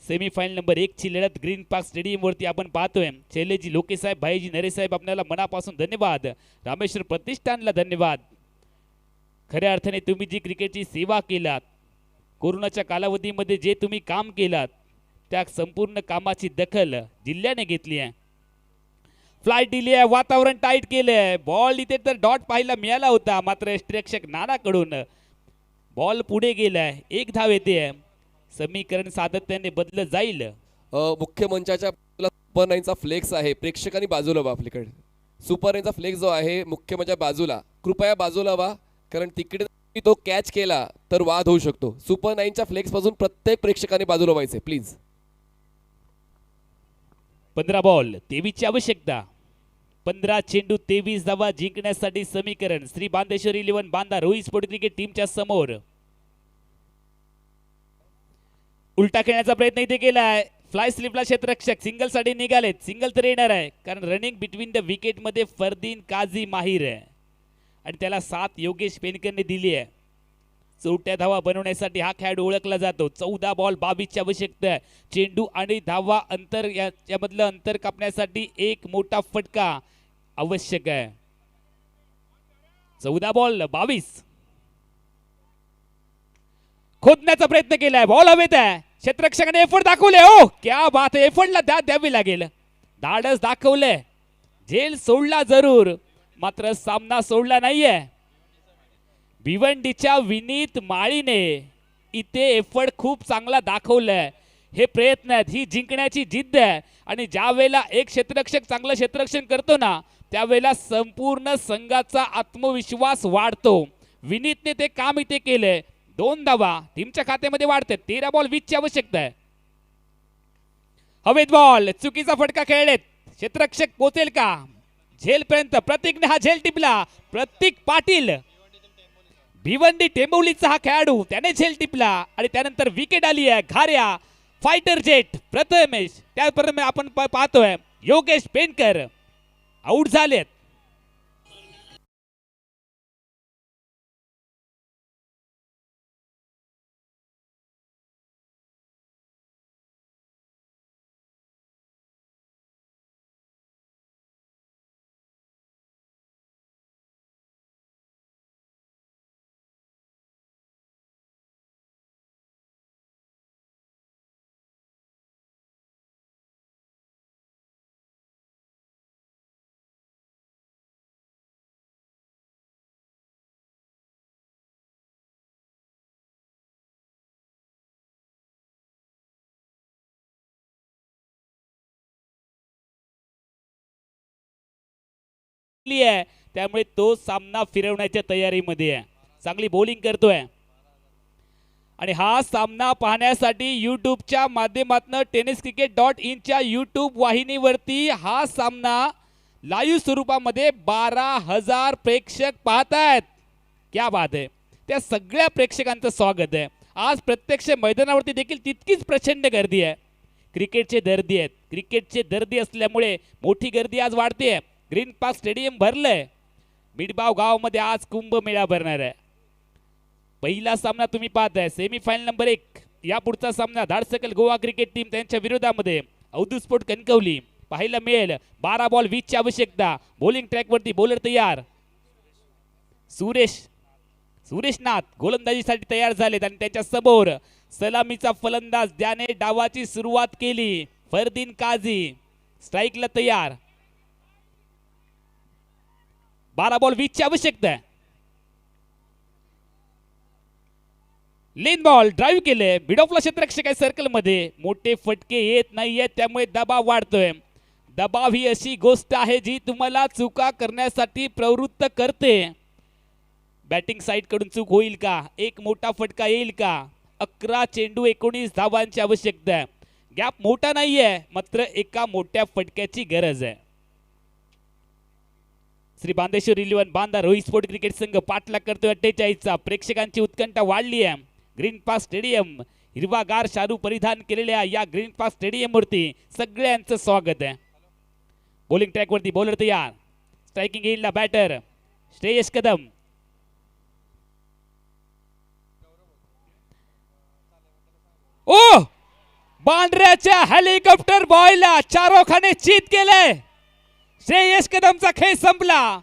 सेमीफायनल नंबर 1 ची लढत ग्रीन पार्क स्टेडियम वरती आपण पाहतोय. शैलेजी लोके साहेब, भाईजी नरे साहेब, आपल्याला मनापासून धन्यवाद. रामेश्वर प्रतिष्ठानला धन्यवाद. खऱ्या अर्थाने तुम्ही जी क्रिकेटची सेवा केलात, कोरोनाच्या कालावधीमध्ये जे तुम्ही काम केलात, त्या संपूर्ण कामाची दखल जिल्ह्याने घेतली आहे. फ्लाईट दिली आहे, वातावरण टाईट केलंय. बॉल इथे तर डॉट पाहायला मिळाला होता, मात्र यष्टिरक्षक नानाकडून बॉल पुढे गेलाय. 1 धाव येते. समीकरण सातत्याने बदलत जाईल. मुख्य मंचाच्या बाजूला सुपर 9चा फ्लेक्स आहे. प्रेक्षकांनी बाजूला व्हा. आपल्याकडे सुपर 9चा फ्लेक्स जो आहे मुख्य मंचाच्या बाजूला, कृपया बाजूला व्हा, कारण तिकडे तो कॅच केला तर वाद होऊ शकतो. सुपर 9च्या फ्लेक्स पासून प्रत्येक प्रेक्षकाने बाजूला व्हायचे प्लीज. 15 बॉल 23 ची आवश्यकता. 15 चेंडू 23 धावा जिंकण्यासाठी समीकरण श्री बांदेश्वर 11 बांदा रोहित स्पोर्ट क्रिकेट टीमच्या समोर. उलटा खेळण्याचा प्रयत्न इथे केलाय. फ्लाय स्लिपला क्षेत्ररक्षक सिंगल साठी निघालेत. सिंगल तर येणार आहे कारण रनिंग बिटवीन द विकेट मध्ये फरदीन काझी माहिर आहे आणि त्याला 7 योगेश पेनकरने दिली आहे. चौथ्या धावा बनवण्यासाठी हा खेळाडू ओळखला जातो. 14 बॉल 22 ची आवश्यकता आहे. चेंडू आणि धावा अंतर यामधलं अंतर कापण्यासाठी एक मोठा फटका आवश्यक आहे. 14 बॉल 22. खोदण्याचा प्रयत्न केलाय. बॉल हवेत आहे. क्षेत्ररक्षकाने एफर्ट दाखवले. हो क्या बात आहे. एफर्टला द्यावी लागेल. धाडस दाखवलंय. झेल सोडला जरूर, मात्र सामना सोडला नाहीये. भिवंडीच्या विनीत माळीने इथे एफर्ट खूप चांगला दाखवलाय. हे प्रयत्न आहेत, ही जिंकण्याची जिद्द आहे आणि ज्या वेळेला एक क्षेत्ररक्षक चांगलं क्षेत्ररक्षण करतो ना, त्यावेळेला संपूर्ण संघाचा आत्मविश्वास वाढतो. विनीतने ते काम इथे केलंय. 2 धावा टीमच्या खात्यामध्ये वाढते. 13 बॉल 20 ची आवश्यकता आहे. हवेत बॉल, चुकीचा फटका खेळलेत. क्षेत्ररक्षक पोहोचेल का झेलपर्यंत? प्रतीकने हा झेल टिपला. प्रतीक पाटील भिवंडी टेंबवलीचा हा खेळाडू, त्याने झेल टिपला आणि त्यानंतर विकेट आली आहे. घाऱ्या फायटर जेट प्रथमेश, त्याप्रमाणे आपण पाहतोय योगेश पेनकर आउट झालेत. आहे, त्यामुळे तो सामना फिरवण्याच्या तयारीमध्ये आहे. चांगली बॉलिंग करतोय आणि हा सामना पाहण्यासाठी यूट्यूबच्या माध्यमातून tenniscricket.in यूट्यूब वाहिनीवरती हा सामना लाईव्ह स्वरूपामध्ये 12,000 प्रेक्षक पाहतायत. क्या बात आहे. त्या सगळ्या प्रेक्षकांचं स्वागत आहे. आज प्रत्यक्ष मैदानावरती देखील तितकीच प्रचंड गर्दी आहे. क्रिकेटचे दर्दी आहेत. क्रिकेटचे दर्दी असल्यामुळे मोठी गर्दी आज वाढते. ग्रीन पार्क स्टेडियम भरलंय. मिडबाव गावामध्ये आज कुंभमेळा भरणार आहे. पहिला सामना तुम्ही पाहताय सेमीफायनल नंबर 1. या पुढचा सामना धाडसकल गोवा क्रिकेट टीम त्यांच्या विरोधामध्ये अवधूत स्पोर्ट कणकवली पाहायला मिळेल. 12 बॉल 20 ची आवश्यकता. बॉलिंग ट्रॅकवरती बॉलर तयार. सुरेश नाथ गोलंदाजीसाठी तयार झालेत आणि त्याच्या समोर सलामीचा फलंदाज ज्याने डावाची सुरुवात केली फरदीन काझी स्ट्राईकला तयार. 12 बॉल 20 ची आवश्यकता आहे. लेन बॉल ड्राईव्ह केले. मिड ऑफला क्षेत्ररक्षक आहे सर्कल मध्ये. मोठे फटके येत नाहीये त्यामुळे दबाव वाढतोय. दबाव ही अशी गोष्ट आहे जी तुम्हाला चुका करण्यासाठी प्रवृत्त करते. बॅटिंग साइड कडून चूक होईल का? एक मोठा फटका येईल का? 11 चेंडू 19 धावांची आवश्यकता आहे. गॅप मोठा नाहीये मात्र एका मोठ्या फटक्याची गरज आहे. श्री बांदेश्वर 11 बांदा रोहित स्पोर्ट क्रिकेट संघ पाठलाग करतोय 48चा. प्रेक्षकांची उत्कंठा वाढली आहे. ग्रीन पार्क स्टेडियम हिरवागार शालू परिधान केलेल्या या ग्रीन पार्क स्टेडियम वरती सगळ्यांचं स्वागत आहे. बॉलिंग ट्रॅक वरती बॉलर तयार. स्ट्रायकिंग एंडला बॅटर श्रेयस कदम. ओ बांद्र्याच्या हेलिकॉप्टर बॉयला चारोखाने चित केलंय. श्रेयस कदमचा खेळ संपला.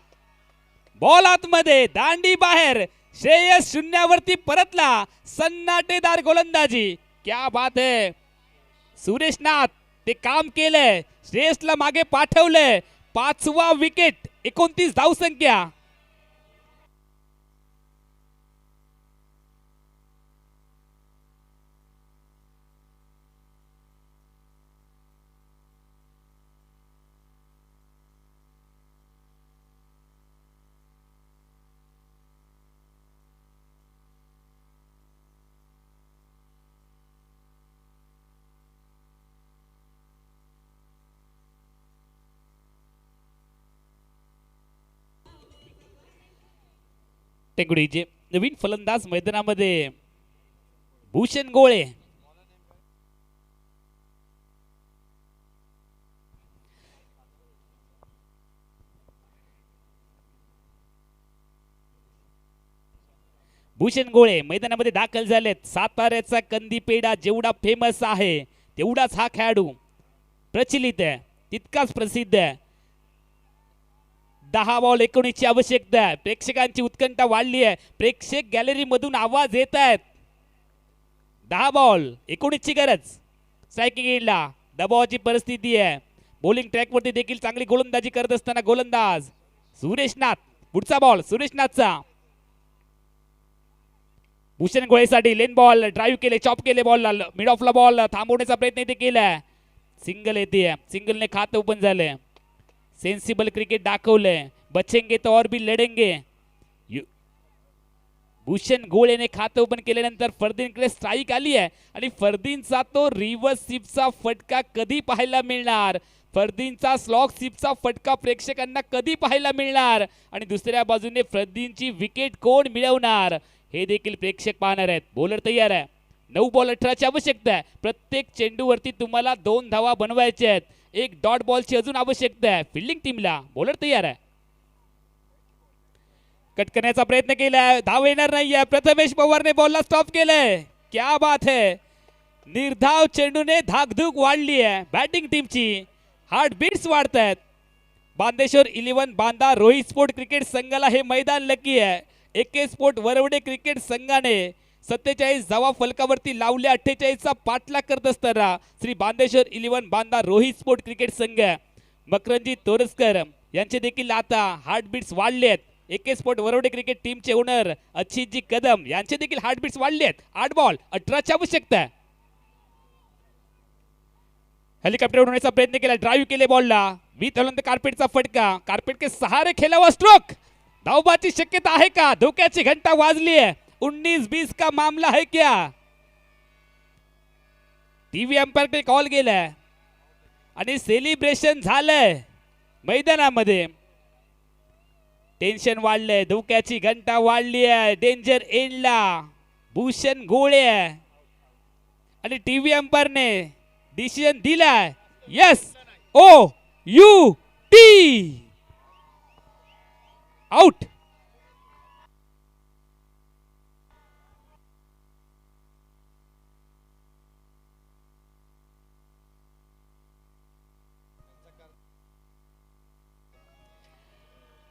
बॉल आतमध्ये दांडी बाहेर. श्रेयस शून्यावरती परतला. सन्नाटेदार गोलंदाजी. क्या बात है. सुरेश नाथ ते काम केलंय. श्रेयसला मागे पाठवलंय. 5वा विकेट. 29 धावसंख्या. टेंगुडीचे नवीन फलंदाज मैदानामध्ये भूषण गोळे. भूषण गोळे मैदानामध्ये दाखल झालेत. साताऱ्याचा कंदी पेढा जेवढा फेमस आहे तेवढाच हा खेळाडू प्रचलित आहे, तितकाच प्रसिद्ध आहे. 10 बॉल 19 ची आवश्यकता आहे. प्रेक्षकांची उत्कंठा वाढली आहे. प्रेक्षक गॅलरी मधून आवाज येत आहेत. 10 बॉल 19 ची गरज. स्ट्रायकिंग एंडला दबावाची परिस्थिती आहे. बॉलिंग ट्रॅकवरती देखील चांगली गोलंदाजी करत असताना गोलंदाज सुरेश नाथ. पुढचा बॉल सुरेश नाथचा. भूषण गोळेसाठी लेन बॉल ड्राईव्ह केले. चॉप केले बॉलला. मिड ऑफला बॉल थांबवण्याचा प्रयत्न इथे केलाय. सिंगल येते. सिंगलने खातं ओपन झालंय. सेन्सिबल क्रिकेट दाखवलंय. बचेंगे तो और भी लढेंगे. भूषण गोळेने खातं ओपन केल्यानंतर फरदीनकडे स्ट्राईक आली आहे आणि फरदीनचा तो रिव्हर्स स्वीपचा फटका कधी पाहायला मिळणार? फरदीनचा स्लॉग स्वीपचा फटका प्रेक्षकांना कधी पाहायला मिळणार? आणि दुसऱ्या बाजूने फरदीनची विकेट कोण मिळवणार हे देखील प्रेक्षक पाहणार आहेत. बॉलर तयार आहे. 9 बॉल 18 ची आवश्यकता आहे. प्रत्येक चेंडूवरती तुम्हाला 2 धावा बनवायच्या आहेत. एक डॉट बॉलची अजून आवश्यकता आहे. फिल्डिंग टीमला बॉलर तयार आहे. कट करण्याचा प्रयत्न केलाय. धाव येणार नाहीये. प्रथमेश पवारने बॉलला स्टॉप केलंय. क्या बात है. निर्धाव चेंडूने धाकधूक वाढली आहे बॅटिंग टीमची. हार्ट बीट्स वाढत आहेत. बांदेश्वर 11 बांदा रोहित स्पोर्ट क्रिकेट संघाला हे मैदान लकी आहे. एके स्पोर्ट वरवडे क्रिकेट संघाने 47 धावा फलकावरती लावल्या. 48चा पाठलाग करत असताना श्री बांदेश्वर 11 बांदा रोहित स्पोर्ट क्रिकेट संघ मकरंजी तोरसकर यांचे देखील आता हार्टबीट्स वाढले आहेत. एके स्पोर्ट वरवडे क्रिकेट टीमचे ओनर अक्षितजी कदम यांचे देखील हार्टबीट्स वाढले आहेत. 8 बॉल 18 ची आवश्यकता आहे. हेलिकॉप्टर उडवण्याचा प्रयत्न केला, ड्राईव्ह केले बॉलला, विथ हॉलंद कार्पेटचा फटका, कार्पेट के सहारे खेला हुआ स्ट्रोक, धावबाची शक्यता आहे का? धोक्याची घंटा वाजली आहे, 19-20 का मामला है क्या? टीव्ही अंपायर कडे कॉल गेलाय आणि सेलिब्रेशन झालंय मैदानामध्ये. टेन्शन वाढलंय, धोक्याची घंटा वाढली आहे, डेंजर एंडला भूषण गोळे आहे आणि टीव्ही अंपायरने डिसिजन दिलाय SOUT आउट.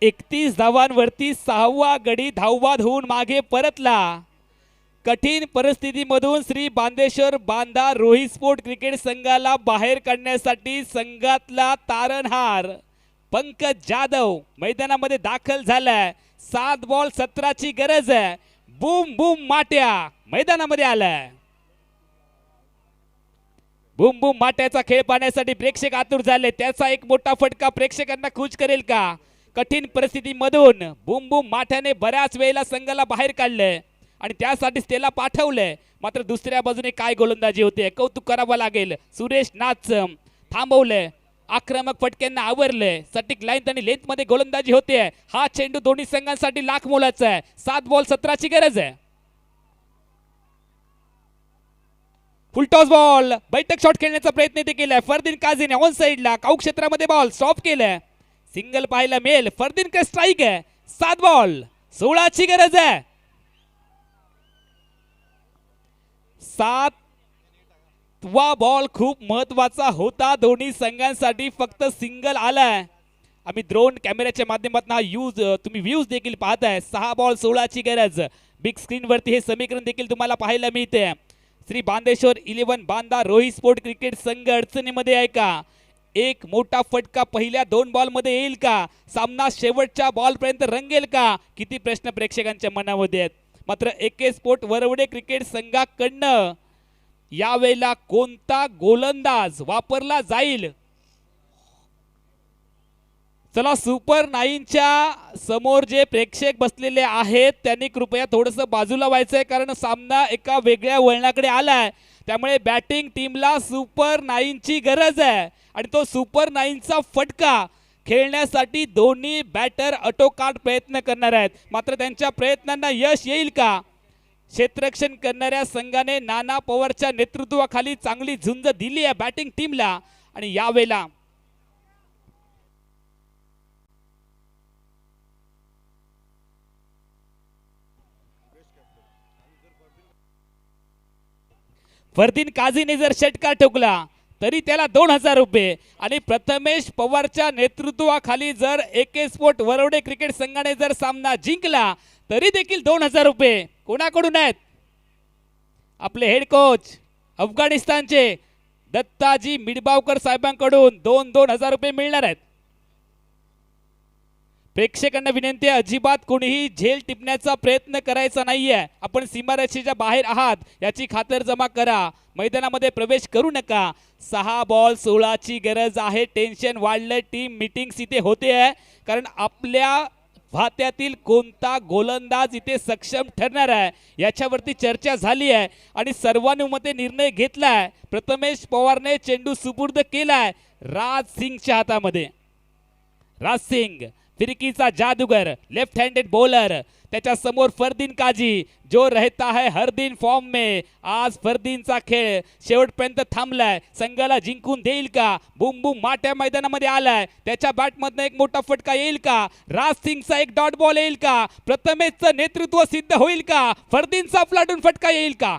एकतीस धावांवरती 6वा गडी धावबाद होऊन मागे परतला. कठीण परिस्थितीमधून श्री बांदेश्वर बांधा रोहित स्पोर्ट क्रिकेट संघाला बाहेर काढण्यासाठी संघातला तारणहार पंकज जाधव मैदानामध्ये दाखल झालाय. 7 बॉल 17ची गरज आहे. बूम बूम माट्या मैदानामध्ये आलाय. बूम बूम माट्याचा खेळ पाहण्यासाठी प्रेक्षक आतुर झाले. त्याचा एक मोठा फटका प्रेक्षकांना खुश करेल का? कठीण परिस्थितीमधून बूम बूम माठ्याने बऱ्याच वेळेला संघाला बाहेर काढलंय आणि त्यासाठीच त्याला पाठवलंय. मात्र दुसऱ्या बाजूने काय गोलंदाजी होते, कौतुक करावं लागेल. सुरेश नाथ थांबवलंय, आक्रमक फटक्यांना आवरलंय. सटीक लाईन आणि लेंथ मध्ये गोलंदाजी होते. हा चेंडू दोन्ही संघांसाठी लाख मोलाचा आहे. 7 बॉल 17ची गरज आहे. फुलटॉस बॉल, बैठक शॉट खेळण्याचा प्रयत्न ते केलाय. फरदीन काझीने ऑन साइडला काऊ क्षेत्रामध्ये बॉल स्टॉप केलाय. सिंगल पाहायला मिळेल. फरदीन का स्ट्राइक आहे. 7 बॉल 16ची गरज आहे. 7वा बॉल खूप महत्वाचा होता दोन्ही संघांसाठी. फक्त सिंगल आलाय. आम्ही ड्रोन कॅमेऱ्याच्या माध्यमातून हा तुम्ही व्ह्यूज देखील पाहताय. 6 बॉल 16ची गरज. बिग स्क्रीन वरती हे समीकरण देखील तुम्हाला पाहायला मिळते. श्री बांदेश्वर 11 बांधा रोहित स्पोर्ट क्रिकेट संघ अडचणीमध्ये आहे का? एक मोठा फटका पहिल्या 2 बॉल मध्ये येईल का? सामना शेवटच्या बॉल पर्यंत रंगेल का? किती प्रश्न प्रेक्षकांच्या मनामध्ये आहेत. मात्र AK स्पोर्ट वरवडे क्रिकेट संघाकडनं यावेळेला कोणता गोलंदाज वापरला जाईल? चला, सुपर 9च्या समोर जे प्रेक्षक बसलेले आहेत त्यांनी कृपया थोडंसं बाजूला व्हायचंय, कारण सामना एका वेगळ्या वळणाकडे आलाय. त्यामुळे बॅटिंग टीमला सुपर 9ची गरज आहे आणि तो सुपर 9चा फटका खेळण्यासाठी दोन्ही बॅटर अटोकाट प्रयत्न करणार आहेत. मात्र त्यांच्या प्रयत्नांना यश येईल का? क्षेत्ररक्षण करणाऱ्या संघाने नाना पवारच्या नेतृत्वाखाली चांगली झुंज दिली आहे बॅटिंग टीमला आणि यावेळेला फरदीन काझीने जर षटकार ठोकला तरी त्याला 2000 रुपये आणि प्रथमेश पवारच्या नेतृत्वाखाली जर AK स्पोर्ट वरवडे क्रिकेट संघाने जर सामना जिंकला तरी देखील 2000 रुपये कोणाकडून आहेत? आपले हेड कोच अफगाणिस्तानचे दत्ताजी मिडबावकर साहेबांकडून 2,000 रुपये मिळणार आहेत. प्रेक्षकांना विनंती आहे, अजिबात कोणीही झेल टिपण्याचा प्रयत्न करायचा नाहीये. आपण सीमारेषेच्या बाहेर आहात याची खातरजमा करा. मैदानामध्ये प्रवेश करू नका. 6 बॉल 16ची गरज आहे. टेन्शन वाढलं. टीम मीटिंग्स इथे होते आहे, कारण आपल्या भात्यातील कोणता गोलंदाज इथे सक्षम ठरणार आहे याच्यावरती चर्चा झाली आहे आणि सर्वानुमते निर्णय घेतलाय. प्रथमेश पवारने चेंडू सुपूर्द केलाय राज सिंगच्या हातामध्ये. राज सिंग फिरकीचा जादूगर, लेफ्ट हँडेड बॉलर. त्याच्या समोर फरदीन काजी जो रहता है हर दिन फॉर्म में. आज फरदीनचा खेळ शेवटपर्यंत थांबलाय. संघाला जिंकून देईल का? बुम बुम माट्या मैदानामध्ये आलाय. त्याच्या बॅटमधनं एक मोठा फटका येईल का? राज सिंगचा एक डॉट बॉल येईल का? प्रथमेशचं नेतृत्व सिद्ध होईल का? फरदीनचा फ्लाटून फटका येईल का?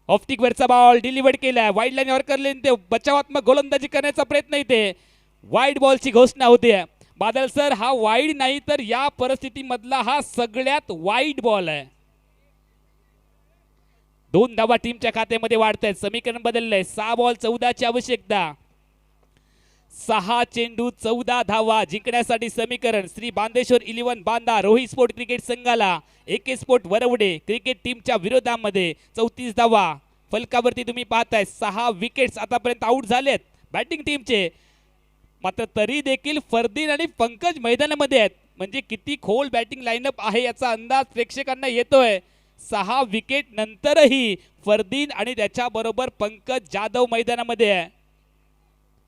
ऑफ्टिक वरचा बॉल डिलिव्हर्ड केलाय. वाईड लाईन यॉर्कर लेन ते बचावात्मक गोलंदाजी करण्याचा प्रयत्न इथे. वाईड बॉलची घोषणा होते. बादल सर, हा वाईड नाही तर या परिस्थितीमधला हा सगळ्यात वाईड बॉल आहे. 2 धावा टीमच्या खात्यामध्ये वाढत आहेत. समीकरण बदललंय. 6 बॉल 14ची आवश्यकता. 6 चेंडू 14 धावा जिंकण्यासाठी समीकरण श्री बांदेश्वर 11 बांधा रोहित स्पोर्ट क्रिकेट संघाला AK स्पोर्ट वरवडे क्रिकेट टीमच्या विरोधामध्ये 34 धावा. फलकावरती तुम्ही पाहताय 6 विकेट्स आतापर्यंत आउट झालेत बॅटिंग टीमचे, मात्र तरी देखील फरदीन आणि पंकज मैदानामध्ये आहेत. म्हणजे किती खोल बॅटिंग लाईनअप आहे याचा अंदाज प्रेक्षकांना येतोय. 6 विकेट नंतरही फरदीन आणि त्याच्याबरोबर पंकज जाधव मैदानामध्ये आहे.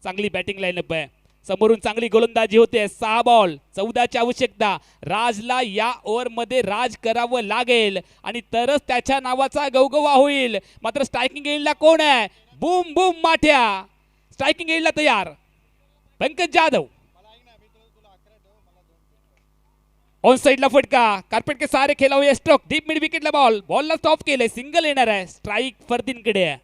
चांगली बॅटिंग लाईनअप आहे. समोरून चांगली गोलंदाजी होते. 6 बॉल 14ची आवश्यकता. राजला या ओव्हरमध्ये राज करावं लागेल आणि तरच त्याच्या नावाचा गवगवा होईल. मात्र स्ट्रायकिंग एंडला कोण आहे? बूम बूम माठ्या स्ट्रायकिंग एंडला तयार. पंकज जाधव ऑन साइडला फटका. कार्पेट के सारे खेला हुआ स्ट्रोक. डीप मिड विकेटला बॉलला स्टॉप केले. सिंगल येणार आहे. स्ट्राईक फरदीनकडे.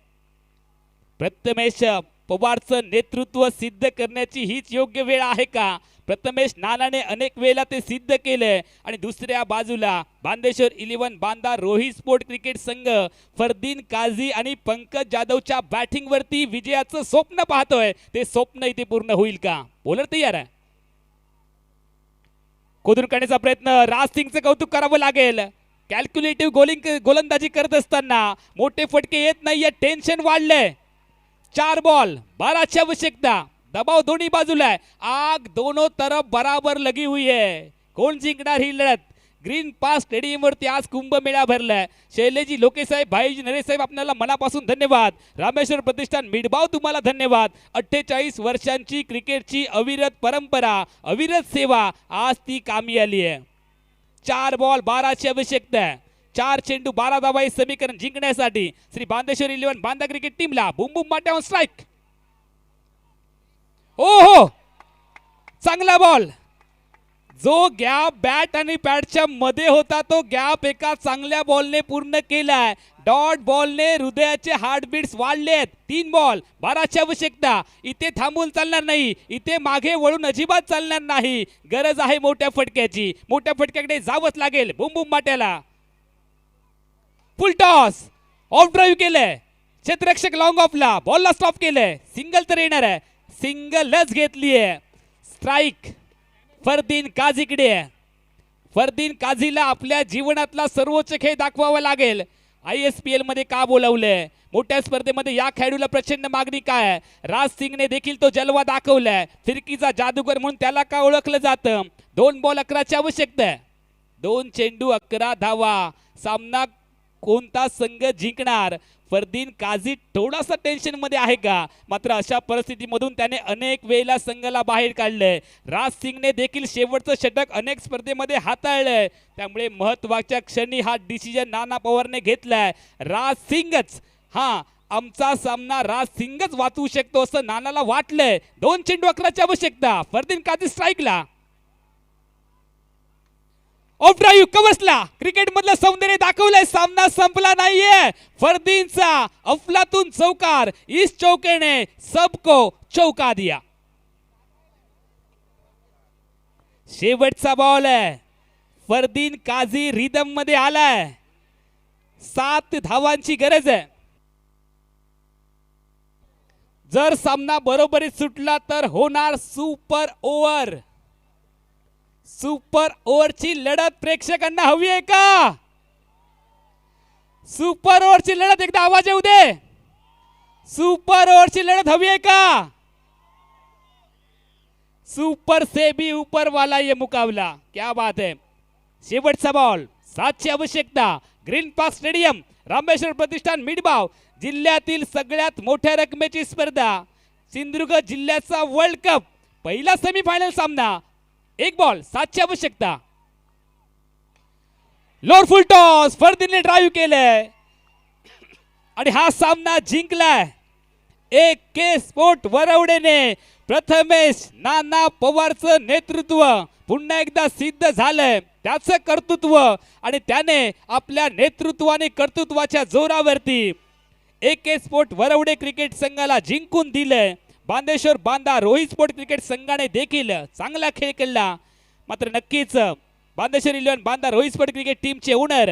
प्रथमेश पवारचं नेतृत्व सिद्ध करण्याची हीच योग्य वेळ आहे का? प्रथमेश नानाने अनेक वेळेला ते सिद्ध केले. आणि दुसऱ्या बाजूला बांदेश्वर 11 बांदा रोहित स्पोर्ट क्रिकेट संघ फरदीन काझी आणि पंकज जाधवच्या बॅटिंग वरती विजयाचं स्वप्न पाहतोय. ते स्वप्न इथे पूर्ण होईल का? बॉलर तयार आहे. खोदून काढण्याचा प्रयत्न. राज सिंगचं कौतुक करावं लागेल. कॅल्क्युलेटिव्ह गोलंदाजी करत असताना मोठे फटके येत नाहीये. टेन्शन वाढलंय. 4 बॉल 12ची आवश्यकता. दबाव दोन्ही बाजूला आहे. आग दोनों तरफ बराबर लगी हुई है. कोण जिंकणार ही लढत? ग्रीन पार्क स्टेडियम वरती आज कुंभमेळा भरलाय. शैलेजी लोके साहेब, भाईजी नरेश साहेब, आपल्याला मनापासून धन्यवाद. रामेश्वर प्रतिष्ठान मिडबाव तुम्हाला धन्यवाद. 48 वर्षांची क्रिकेटची अविरत परंपरा, अविरत सेवा आज ती कामी आली आहे. 4 बॉल 12ची आवश्यकता आहे. 4 चेंडू 12 धावा हे समीकरण जिंकण्यासाठी श्री बांदेश्वर 11 बांदा क्रिकेट टीमला बुम बुम माट्या ऑन स्ट्राईक. ओहो, चांगला बॉल. जो गॅप बॅट आणि पॅडच्या मध्ये होता तो गॅप एका चांगल्या बॉलने पूर्ण केलाय. डॉट बॉलने हृदयाचे हार्टबीट्स वाढलेत. 3 बॉल 12ची आवश्यकता. इथे थांबून चालणार नाही. इथे मागे वळून अजिबात चालणार नाही. गरज आहे मोठ्या फटक्याची. मोठ्या फटक्याकडे जावंच लागेल. बुम बुम माट्याला फुल टॉस. ऑफ ड्राईव्ह केलंय. क्षेत्ररक्षक लॉंग ऑफला. बॉलला स्टॉप केलंय. सिंगल तर येणार आहे. सिंगलच घेतलीये. स्ट्राईक फरदीन काझीकडे आहे. फरदीन काझीला आपल्या जीवनातला सर्वोच्च खेळ दाखवावा लागेल. ISPL मध्ये का बोलवलंय? मोठ्या स्पर्धेमध्ये या खेळाडूला प्रचंड मागणी काय आहे? राज सिंगने देखील तो जलवा दाखवलाय. फिरकीचा जादूगर म्हणून त्याला का ओळखलं जातं? 2 बॉल 11ची आवश्यकता आहे. 2 चेंडू 11 धावा. सामना कोणता संघ जिंकणार? फरदीन काझी थोडासा टेन्शन मध्ये आहे का? मात्र अशा परिस्थितीमधून त्याने अनेक वेळेला संघाला बाहेर काढलंय. राज सिंगने देखील शेवटचं षटक अनेक स्पर्धेमध्ये हाताळलंय. त्यामुळे महत्वाच्या क्षणी हा डिसिजन नाना पवारने घेतलाय. राज सिंगच, हा आमचा सामना राज सिंगच वाचवू शकतो असं नानाला वाटलंय. 2 चेंडू 11ची आवश्यकता. फरदीन काझी स्ट्राईकला. ऑफ ड्राईव्ह कवचला. क्रिकेट मधलं सौंदर्य दाखवलंय. सामना संपला नाहीये. फरदीनचा अफलातून चौकार. इस चौके ने सबको चौका दिया. शेवटचा बॉल आहे. फरदीन काझी रिदम मध्ये आलाय. 7 धावांची गरज आहे. जर सामना बरोबरीत सुटला तर होणार सुपर ओव्हर. सुपर ओव्हरची लढत प्रेक्षकांना हवी आहे का? सुपर ओव्हरची लढत एकदा आवाज येऊ दे. सुपर ओव्हरची लढत हवी आहे का? सुपर से भी ऊपर वाला ये मुकाबला. क्या बात है. शेवटचा बॉल 7ची आवश्यकता. ग्रीन पार्क स्टेडियम, रामेश्वर प्रतिष्ठान मिडबाव. जिल्ह्यातील सगळ्यात मोठ्या रकमेची स्पर्धा. सिंधुदुर्ग जिल्ह्याचा वर्ल्ड कप पहिला सेमीफायनल सामना. 1 बॉल 7ची आवश्यकता. Lower full toss. फरदीनने ड्राईव्ह केलंय आणि हा सामना जिंकलाय. AK स्पोर्ट वरवडेने. प्रथमेश नाना पवारचं नेतृत्व पुन्हा एकदा सिद्ध झालंय. त्याचं कर्तृत्व आणि त्याने आपल्या नेतृत्वाने कर्तृत्वाच्या जोरावरती AK स्पोर्ट वरवडे क्रिकेट संघाला जिंकून दिलंय. बांदेश्वर बांदा रोहित स्पोर्ट क्रिकेट संघाने देखील चांगला खेळ खेळला. मात्र नक्कीच बांदेश्वर 11 बांदा रोहित स्पोर्ट क्रिकेट टीमचे ओनर